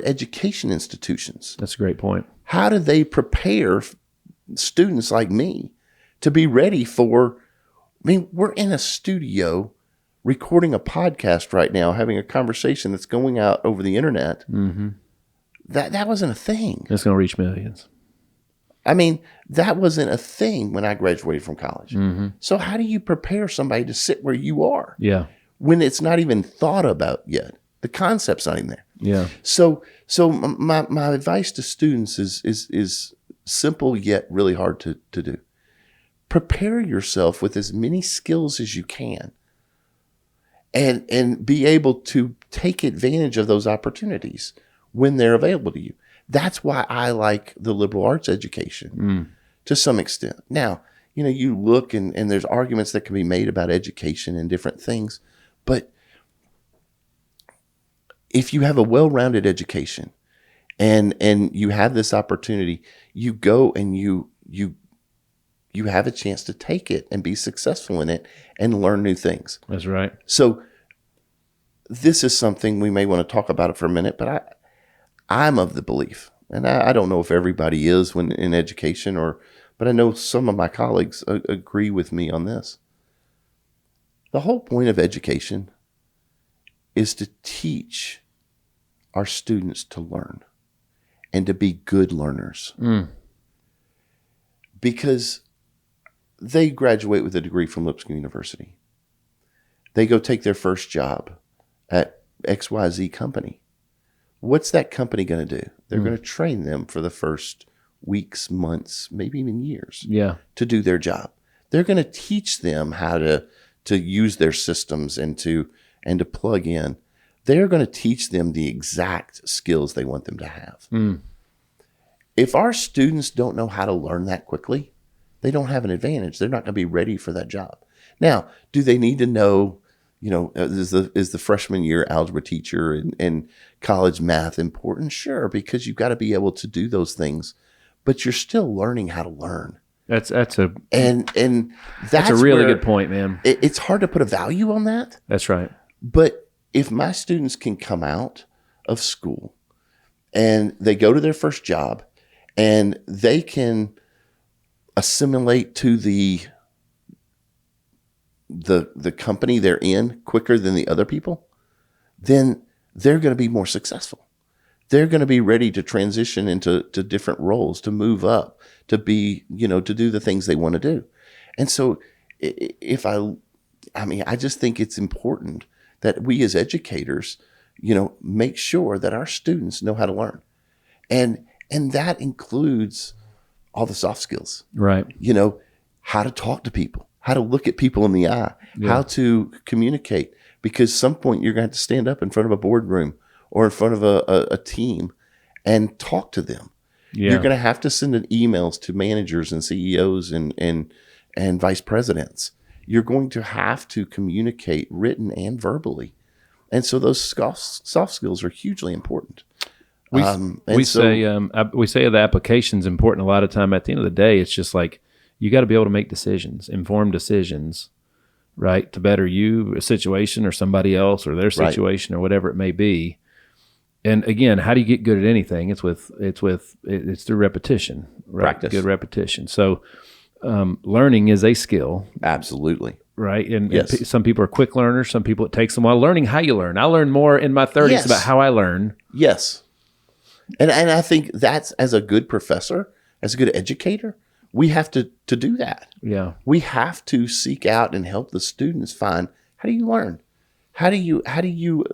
education institutions? That's a great point. How do they prepare students like me to be ready for? I mean, we're in a studio recording a podcast right now, having a conversation that's going out over the internet. That wasn't a thing. It's going to reach millions. I mean, that wasn't a thing when I graduated from college. So how do you prepare somebody to sit where you are? Yeah. When it's not even thought about yet. The concept's not even there. Yeah. So my advice to students is simple yet really hard to do. prepare yourself with as many skills as you can and be able to take advantage of those opportunities when they're available to you. That's why I like the liberal arts education to some extent. Now, you look and there's arguments that can be made about education and different things, but if you have a well-rounded education and you have this opportunity, you go and you have a chance to take it and be successful in it and learn new things. That's right. So this is something we may want to talk about it for a minute, but I'm of the belief, and I don't know if everybody is when in education, but I know some of my colleagues agree with me on this. The whole point of education is to teach our students to learn and to be good learners. Because they graduate with a degree from Lipscomb University. They go take their first job at XYZ company. What's that company going to do? They're going to train them for the first weeks, months, maybe even years to do their job. They're going to teach them how to use their systems and to plug in. They're going to teach them the exact skills they want them to have. If our students don't know how to learn that quickly, they don't have an advantage. They're not going to be ready for that job. Now, do they need to know, is the freshman year algebra teacher and college math important? Sure, because you've got to be able to do those things, but you're still learning how to learn. That's a that's a really good point, man. It's hard to put a value on that. That's right. But if my students can come out of school and they go to their first job and they can assimilate to the company they're in quicker than the other people, then they're going to be more successful. They're going to be ready to transition into different roles, to move up, to be, to do the things they want to do. And so I just think it's important that we as educators, make sure that our students know how to learn. And that includes all the soft skills. Right. How to talk to people, how to look at people in the eye, how to communicate. Because some point you're going to have to stand up in front of a boardroom or in front of a team and talk to them. Yeah. You're going to have to send emails to managers and CEOs and vice presidents. You're going to have to communicate written and verbally. And so those soft skills are hugely important. We say the application is important a lot of time. At the end of the day, it's just like you got to be able to make decisions, informed decisions, right, to better you, a situation, or somebody else, or their situation, or whatever it may be. And again, how do you get good at anything? It's through repetition, right? Practice. Good repetition. So learning is a skill. Absolutely. Right. And some people are quick learners. Some people, it takes them a while. Learning how you learn. I learned more in my 30s about how I learn. Yes. And I think that's, as a good professor, as a good educator, we have to do that. Yeah. We have to seek out and help the students find, how do you learn? How do you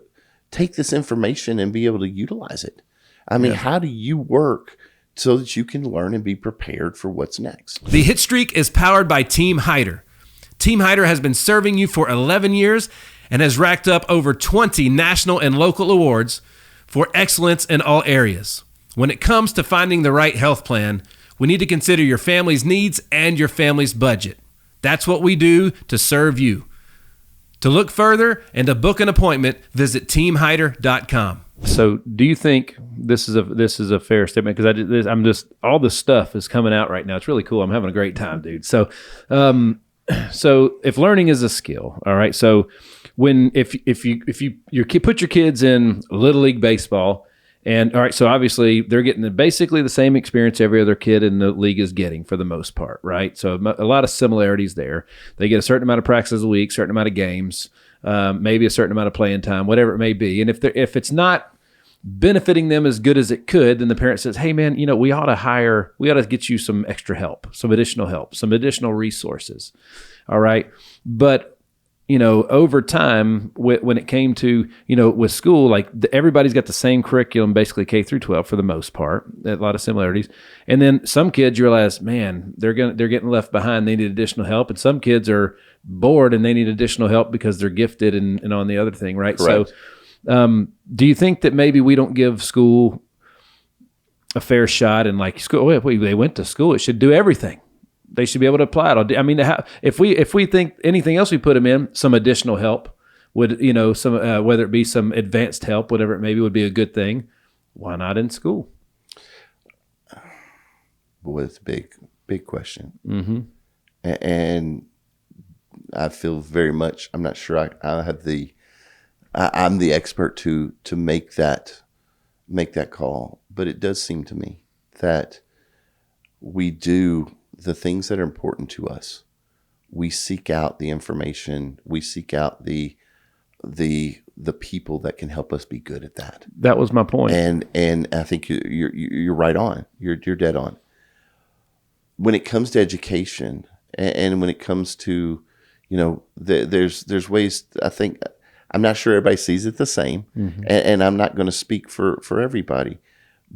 take this information and be able to utilize it? I mean, how do you work so that you can learn and be prepared for what's next? The Hit Streak is powered by Team Hyder. Team Hyder has been serving you for 11 years and has racked up over 20 national and local awards for excellence in all areas. When it comes to finding the right health plan, we need to consider your family's needs and your family's budget. That's what we do to serve you. To look further and to book an appointment, visit teamhyder.com. So, do you think this is a fair statement? Because all this stuff is coming out right now. It's really cool. I'm having a great time, dude. So, if learning is a skill, all right. So, if you put your kids in Little League baseball, and all right, so obviously they're getting basically the same experience every other kid in the league is getting for the most part, right? So a lot of similarities there. They get a certain amount of practices a week, certain amount of games, maybe a certain amount of playing time, whatever it may be. And if it's not benefiting them as good as it could, then the parent says, hey man, we ought to get you some extra help, some additional resources. All right. But over time, when it came to, with school, like everybody's got the same curriculum, basically K through 12 for the most part, a lot of similarities. And then some kids, you realize, man, they're getting left behind. They need additional help. And some kids are bored and they need additional help because they're gifted and on the other thing, right? Correct. So do you think that maybe we don't give school a fair shot, and like school, they went to school, it should do everything. They should be able to apply it. I mean, if we think anything else we put them in, some additional help would, some whether it be some advanced help, whatever it may be, would be a good thing. Why not in school? Boy, it's a big question. Mm-hmm. And I feel very much, I'm not sure I have I'm the expert to make that call, but it does seem to me that we do the things that are important to us. We seek out the information. We seek out the people that can help us be good at that. That was my point. And I think you're right on. You're dead on. When it comes to education, and when it comes to, there's ways. I think I'm not sure everybody sees it the same, mm-hmm. and I'm not going to speak for everybody,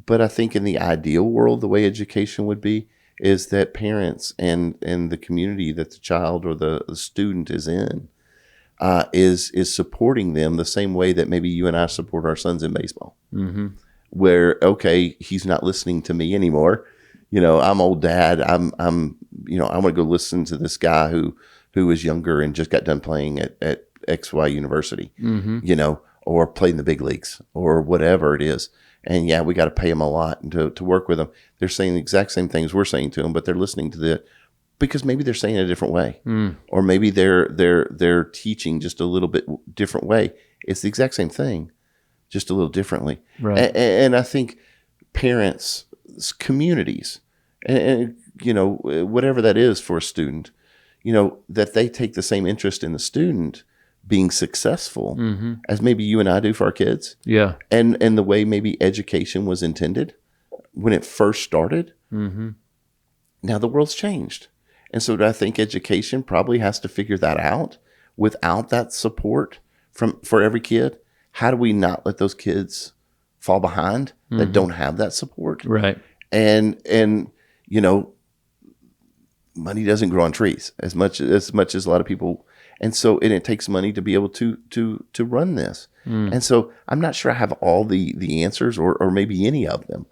but I think in the ideal world, the way education would be is that parents and the community that the child or the student is in is supporting them the same way that maybe you and I support our sons in baseball. Mm-hmm. Where, okay, he's not listening to me anymore. I'm old dad. I want to go listen to this guy who is younger and just got done playing at XY University, mm-hmm. Or played in the big leagues or whatever it is. And yeah, we got to pay them a lot to work with them. They're saying the exact same things we're saying to them, but they're listening to because maybe they're saying it a different way, or maybe they're teaching just a little bit different way. It's the exact same thing, just a little differently. Right. And I think parents, communities, and whatever that is for a student, that they take the same interest in the student being successful mm-hmm. as maybe you and I do for our kids. Yeah. And the way maybe education was intended when it first started. Mm-hmm. Now the world's changed. And so I think education probably has to figure that out. Without that support for every kid, how do we not let those kids fall behind that mm-hmm. don't have that support? Right. And money doesn't grow on trees as much as a lot of people. And so, and it takes money to be able to run this. And so I'm not sure I have all the answers or maybe any of them,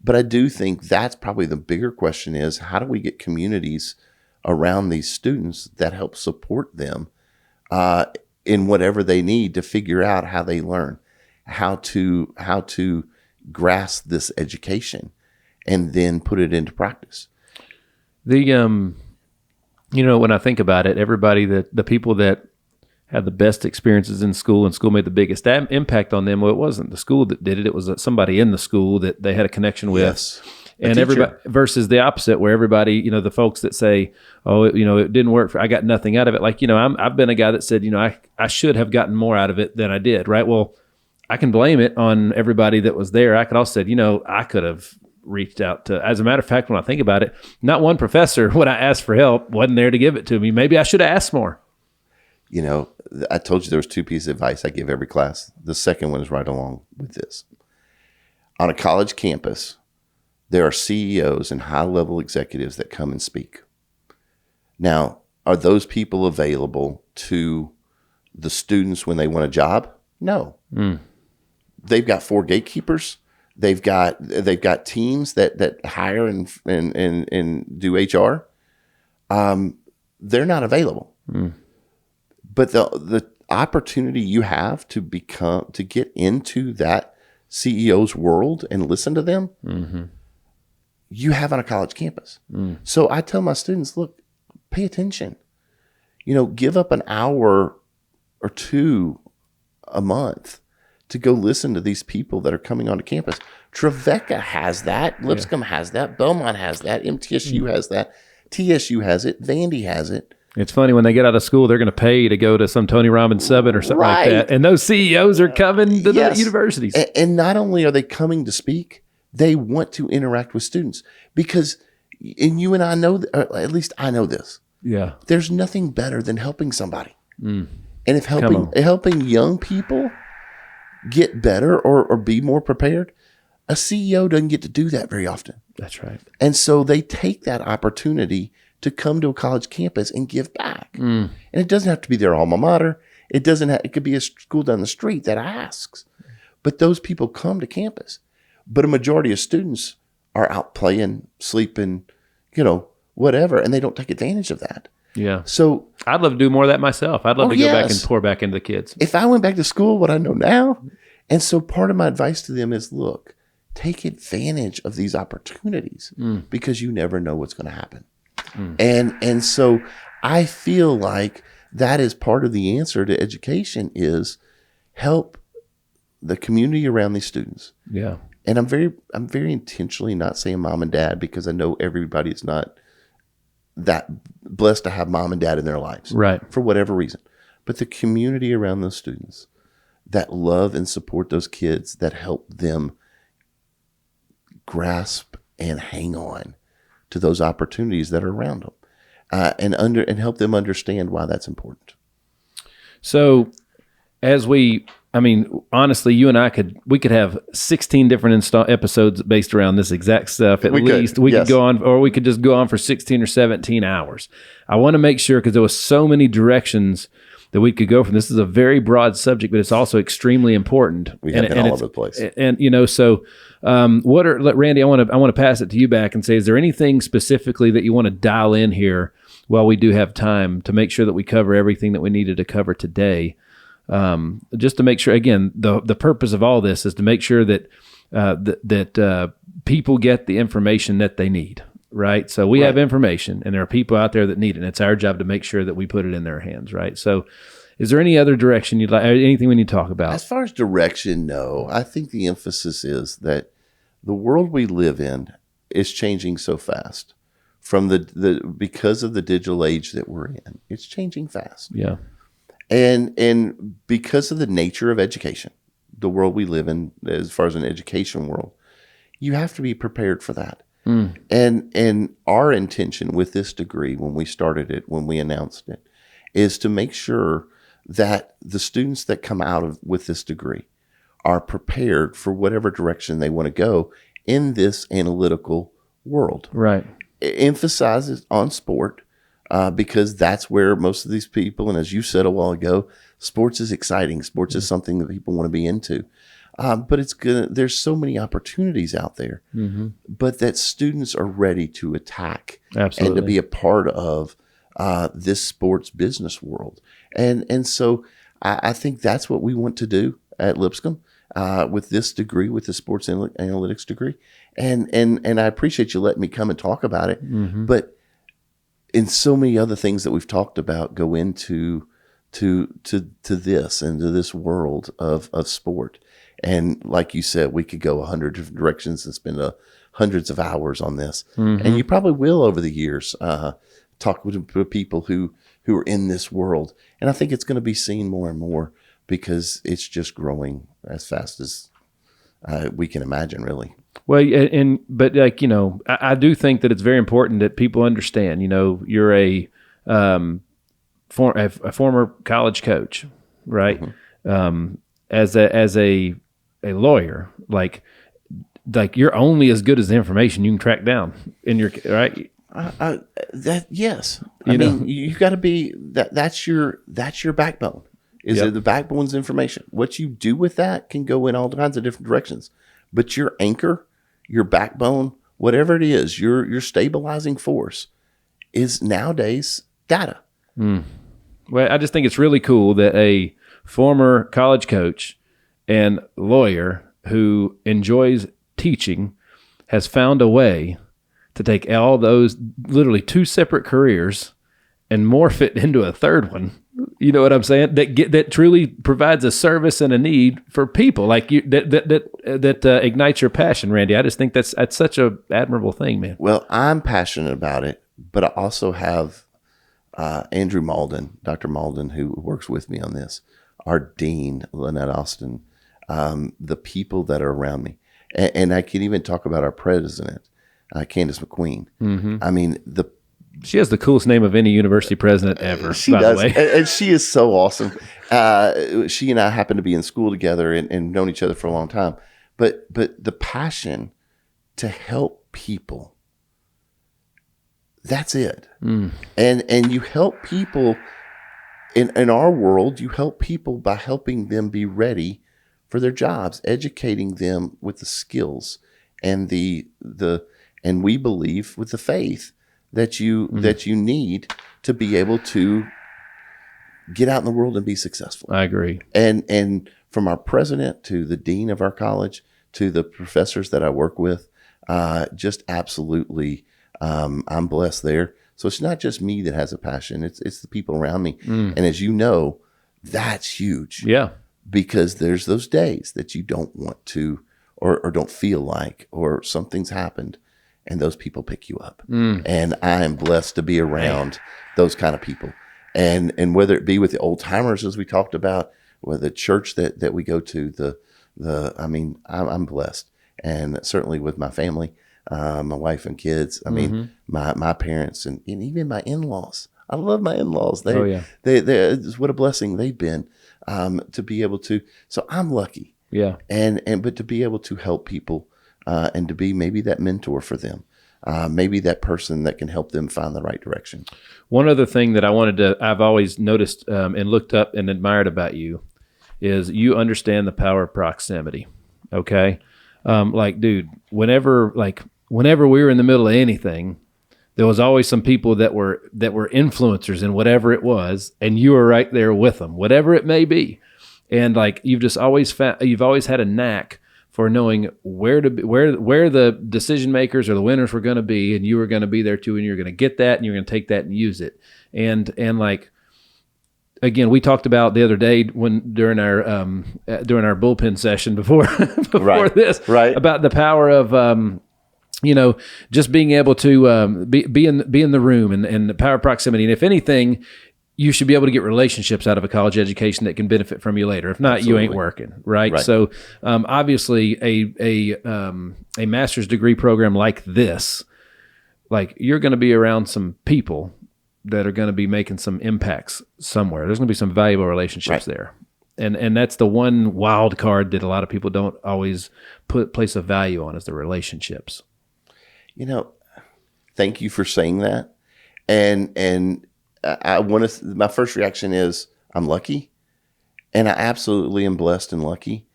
but I do think that's probably the bigger question is, how do we get communities around these students that help support them in whatever they need to figure out how they learn, how to grasp this education and then put it into practice. When I think about it, the people that had the best experiences in school and school made the biggest impact on them, well, it wasn't the school that did it. It was somebody in the school that they had a connection with. Yes. And everybody versus the opposite, where everybody, the folks that say, oh, it didn't work. I got nothing out of it. Like, I've been a guy that said, I should have gotten more out of it than I did. Right. Well, I can blame it on everybody that was there. I could also say, I could have reached out to, as a matter of fact, when I think about it, not one professor, when I asked for help, wasn't there to give it to me. Maybe I should have asked more. I told you there was 2 pieces of advice I give every class. The second one is right along with this. On a college campus, there are CEOs and high-level executives that come and speak. Now, are those people available to the students when they want a job? No. They've got 4 gatekeepers. They've got teams that hire and do HR. They're not available. But the opportunity you have to get into that CEO's world and listen to them, you have on a college campus. So I tell my students, look, pay attention. Give up an hour or 2 a month to go listen to these people that are coming onto campus. Trevecca has that. Lipscomb has that. Belmont has that. MTSU has that. TSU has it. Vandy has it. It's funny, when they get out of school, they're going to pay to go to some Tony Robbins summit or something like that. And those CEOs are coming to the universities. And not only are they coming to speak, they want to interact with students. Because, and you and I know, or at least I know this. Yeah. There's nothing better than helping somebody. And if helping young people get better or be more prepared, a CEO doesn't get to do that very often. That's right. And so they take that opportunity to come to a college campus and give back. And it doesn't have to be their alma mater. It could be a school down the street that asks. But those people come to campus. But a majority of students are out playing, sleeping, whatever, and they don't take advantage of that. Yeah. So I'd love to do more of that myself. I'd love to go back and pour back into the kids. If I went back to school, what I know now. And so part of my advice to them is, look, take advantage of these opportunities because you never know what's going to happen. And so I feel like that is part of the answer to education is help the community around these students. Yeah. And I'm very intentionally not saying mom and dad because I know everybody is not that blessed to have mom and dad in their lives. Right. For whatever reason. But the community around those students that love and support those kids, that help them grasp and hang on to those opportunities that are around them, and help them understand why that's important. So honestly, you and I could have 16 different episodes based around this exact stuff. At least we could go on, or we could just go on for 16 or 17 hours. I want to make sure, because there was so many directions that we could go from. This is a very broad subject, but it's also extremely important. We have been all over the place. And so Randy, I want to pass it to you back and say, is there anything specifically that you want to dial in here while we do have time to make sure that we cover everything that we needed to cover today? Just to make sure, again, the purpose of all this is to make sure that people get the information that they need, right? So we have information, and there are people out there that need it, and it's our job to make sure that we put it in their hands, right? So is there any other direction you'd like, anything we need to talk about? As far as direction, no. I think the emphasis is that the world we live in is changing so fast from because of the digital age that we're in. It's changing fast. Yeah. And because of the nature of education, the world we live in, as far as an education world, you have to be prepared for that. And our intention with this degree, when we started it, when we announced it, is to make sure that the students that come out with this degree are prepared for whatever direction they want to go in this analytical world. Right. It emphasizes on sport. Because that's where most of these people, and as you said a while ago, sports is exciting. Sports is something that people want to be into. But there's so many opportunities out there, but that students are ready to attack and to be a part of this sports business world. And so I think that's what we want to do at Lipscomb with this degree, with the sports analytics degree. And I appreciate you letting me come and talk about it. But and so many other things that we've talked about go into this and to this world of sport. And like you said, we could go 100 different directions and spend hundreds of hours on this. And you probably will over the years talk with people who are in this world. And I think it's going to be seen more and more because it's just growing as fast as we can imagine, really. Well, but I do think that it's very important that people understand. You're a former college coach, right? As a lawyer, like you're only as good as the information you can track down in your right. Yes, I mean you got to be that. That's your backbone. The backbone's information? What you do with that can go in all kinds of different directions. But your anchor, your backbone, whatever it is, your stabilizing force is nowadays data. Well, I just think it's really cool that a former college coach and lawyer who enjoys teaching has found a way to take all those literally two separate careers and morph it into a third one. You know what I'm saying? That truly provides a service and a need for people like you. That ignites your passion, Randy. I just think that's such a admirable thing, man. Well, I'm passionate about it, but I also have Andrew Malden, Dr. Malden, who works with me on this. Our dean, Lynette Austin, the people that are around me, and I can even talk about our president, Candace McQueen. I mean, She has the coolest name of any university president ever. She does, and she is so awesome. She and I happen to be in school together and known each other for a long time. But the passion to help people, that's it. And you help people in our world. You help people by helping them be ready for their jobs, educating them with the skills and and we believe with the faith that you need to be able to get out in the world and be successful. I agree. And from our president to the dean of our college to the professors that I work with, just absolutely, I'm blessed there. So it's not just me that has a passion; it's the people around me. And as you know, that's huge. Yeah. Because there's those days that you don't want to, or don't feel like, or something's happened, and those people pick you up. And I am blessed to be around those kind of people. And whether it be with the old timers, as we talked about, or the church that we go to, I'm blessed. And certainly with my family, my wife and kids, my parents and even my in-laws. I love my in-laws. They what a blessing they've been, to be able to. So I'm lucky. Yeah. But to be able to help people, and to be maybe that mentor for them, maybe that person that can help them find the right direction. One other thing that I've always noticed and looked up and admired about you is you understand the power of proximity. Okay. Dude, whenever we were in the middle of anything, there was always some people that were influencers in whatever it was, and you were right there with them, whatever it may be. And you've always had a knack for knowing where the decision makers or the winners were going to be, and you were going to be there too, and you're going to get that, and you're going to take that and use it. And again, we talked about the other day during our bullpen session before this, about the power of just being able to be in the room and the power of proximity. And if anything, you should be able to get relationships out of a college education that can benefit from you later. If not, Absolutely. You ain't working, right? So obviously a master's degree program like this, you're going to be around some people that are going to be making some impacts somewhere. There's going to be some valuable relationships there. And that's the one wild card that a lot of people don't always place a value on, is the relationships. Thank you for saying that. And my first reaction is I'm lucky, and I absolutely am blessed and lucky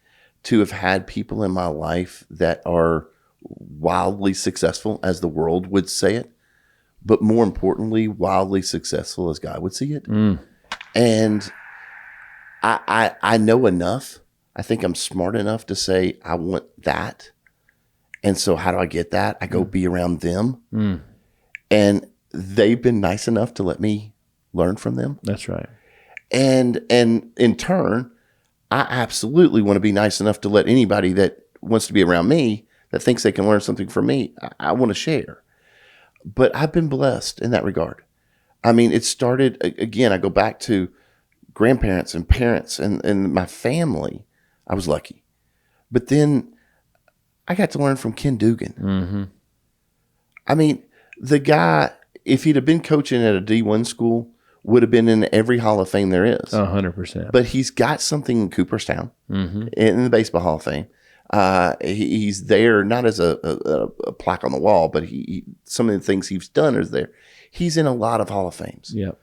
to have had people in my life that are wildly successful, as the world would say it, but more importantly, wildly successful as God would see it. And I know enough. I think I'm smart enough to say I want that. And so how do I get that? I go be around them. And they've been nice enough to let me learn from them. That's right. And in turn, I absolutely want to be nice enough to let anybody that wants to be around me, that thinks they can learn something from me, I want to share. But I've been blessed in that regard. It started, again, I go back to grandparents and parents and my family. I was lucky. But then I got to learn from Ken Dugan. The guy, if he'd have been coaching at a D1 school, would have been in every Hall of Fame there is. 100%. But he's got something in Cooperstown, in the Baseball Hall of Fame. He's there not as a plaque on the wall, but some of the things he's done is there. He's in a lot of Hall of Fames. Yep.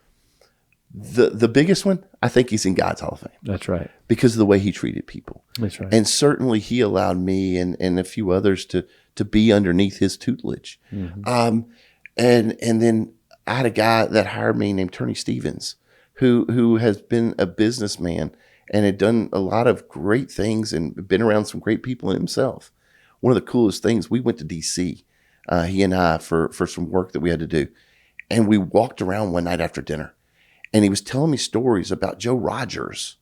The biggest one, I think he's in God's Hall of Fame. That's right. Because of the way he treated people. That's right. And certainly he allowed me and a few others to be underneath his tutelage. And then I had a guy that hired me named Tony Stevens, who has been a businessman and had done a lot of great things and been around some great people himself. One of the coolest things, we went to D.C., he and I, for some work that we had to do. And we walked around one night after dinner, and he was telling me stories about Joe Rogers,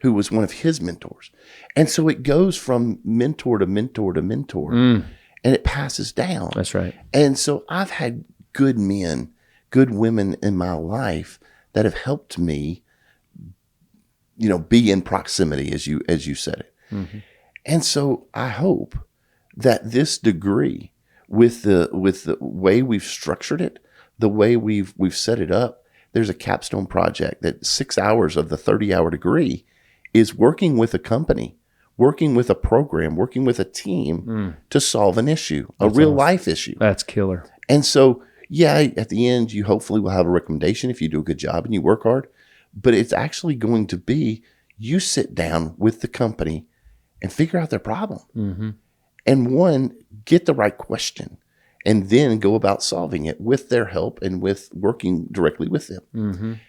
who was one of his mentors. And so it goes from mentor to mentor to mentor, and it passes down. That's right. And so I've had good men, good women in my life that have helped me, be in proximity, as you said it. And so I hope that this degree, with the way we've structured it, the way we've set it up, there's a capstone project that 6 hours of the 30-hour degree is working with a company, working with a program, working with a team to solve an issue, a real life issue. That's killer. And so, yeah, at the end, you hopefully will have a recommendation if you do a good job and you work hard. But it's actually going to be you sit down with the company and figure out their problem. And get the right question and then go about solving it with their help and with working directly with them.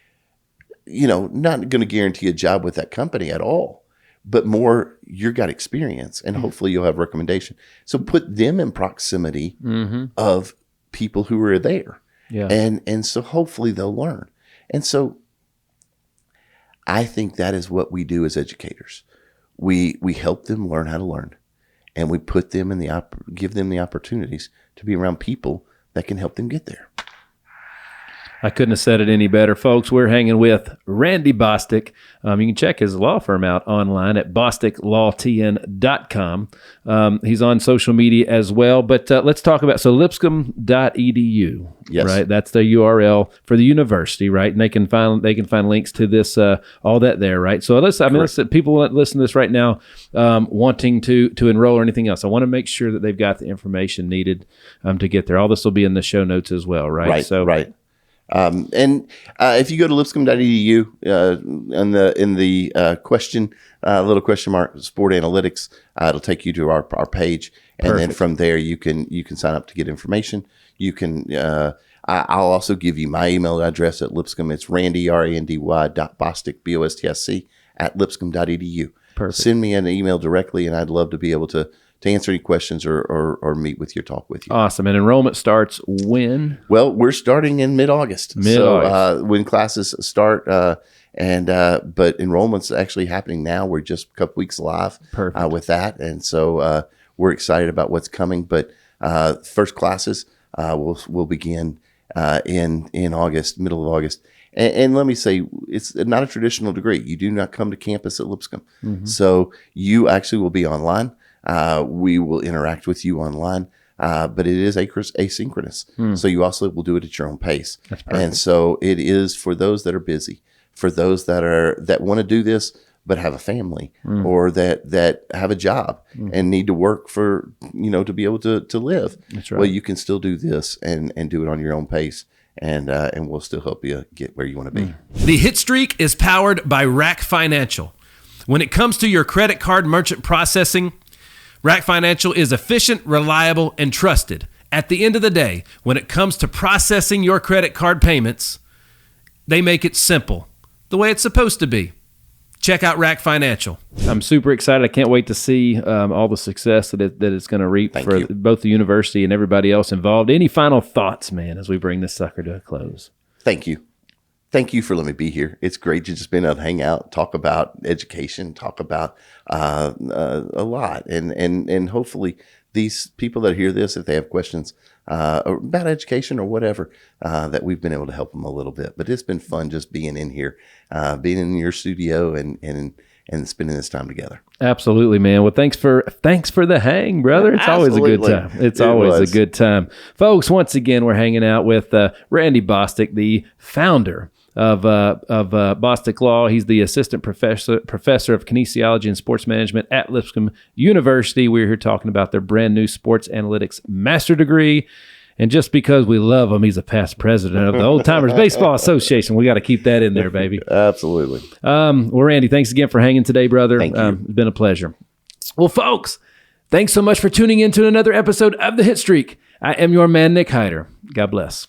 Not going to guarantee a job with that company at all, but more you've got experience and hopefully you'll have recommendation. So put them in proximity of people who are there. Yeah. And so hopefully they'll learn. And so I think that is what we do as educators. We help them learn how to learn, and we put them give them the opportunities to be around people that can help them get there. I couldn't have said it any better, folks. We're hanging with Randy Bostic. You can check his law firm out online at bosticlawtn.com. He's on social media as well. But let's talk about, lipscomb.edu, yes. Right? That's the URL for the university, right? And they can find links to this, all that there, right? So listen, people that listen to this right now, wanting to enroll or anything else, I want to make sure that they've got the information needed to get there. All this will be in the show notes as well, right? Right. If you go to lipscomb.edu, in the little question mark, sport analytics, it'll take you to our page. And Perfect. Then from there, you can sign up to get information. You can, I'll also give you my email address at Lipscomb. It's Randy, RANDY.Bostic, BOSTSC at lipscomb.edu. Perfect. Send me an email directly, and I'd love to be able to answer any questions or meet with you, talk with you. Awesome. And enrollment starts when? Well, we're starting in mid-August. So when classes start, but enrollment's actually happening now. We're just a couple weeks live with that. And so we're excited about what's coming. But first classes will begin in August, middle of August. And let me say, it's not a traditional degree. You do not come to campus at Lipscomb. So you actually will be online. We will interact with you online, but it is asynchronous. So you also will do it at your own pace. And so it is for those that are busy, for those that want to do this, but have a family or that have a job and need to work for, to be able to live. That's right. Well, you can still do this and do it on your own pace. And we'll still help you get where you want to be. The Hitstreak is powered by Rack Financial. When it comes to your credit card merchant processing, Rack Financial is efficient, reliable, and trusted. At the end of the day, when it comes to processing your credit card payments, they make it simple, the way it's supposed to be. Check out Rack Financial. I'm super excited. I can't wait to see all the success that it's going to reap for both the university and everybody else involved. Any final thoughts, man, as we bring this sucker to a close? Thank you. Thank you for letting me be here. It's great to just be able to hang out, talk about education, talk about a lot. And hopefully these people that hear this, if they have questions about education or whatever, that we've been able to help them a little bit. But it's been fun just being in here, being in your studio and spending this time together. Absolutely, man. Well, thanks for the hang, brother. It's always a good time. It's always a good time. Folks, once again, we're hanging out with Randy Bostic, the founder of Bostic Law. He's the assistant professor of Kinesiology and Sports Management at Lipscomb University. We're here talking about their brand new sports analytics master degree. And just because we love him, he's a past president of the Old Timers Baseball Association. We got to keep that in there, baby. Absolutely. Well, Randy, thanks again for hanging today, brother. Thank you. It's been a pleasure. Well, folks, thanks so much for tuning in to another episode of The Hitstreak. I am your man, Nick Hyder. God bless.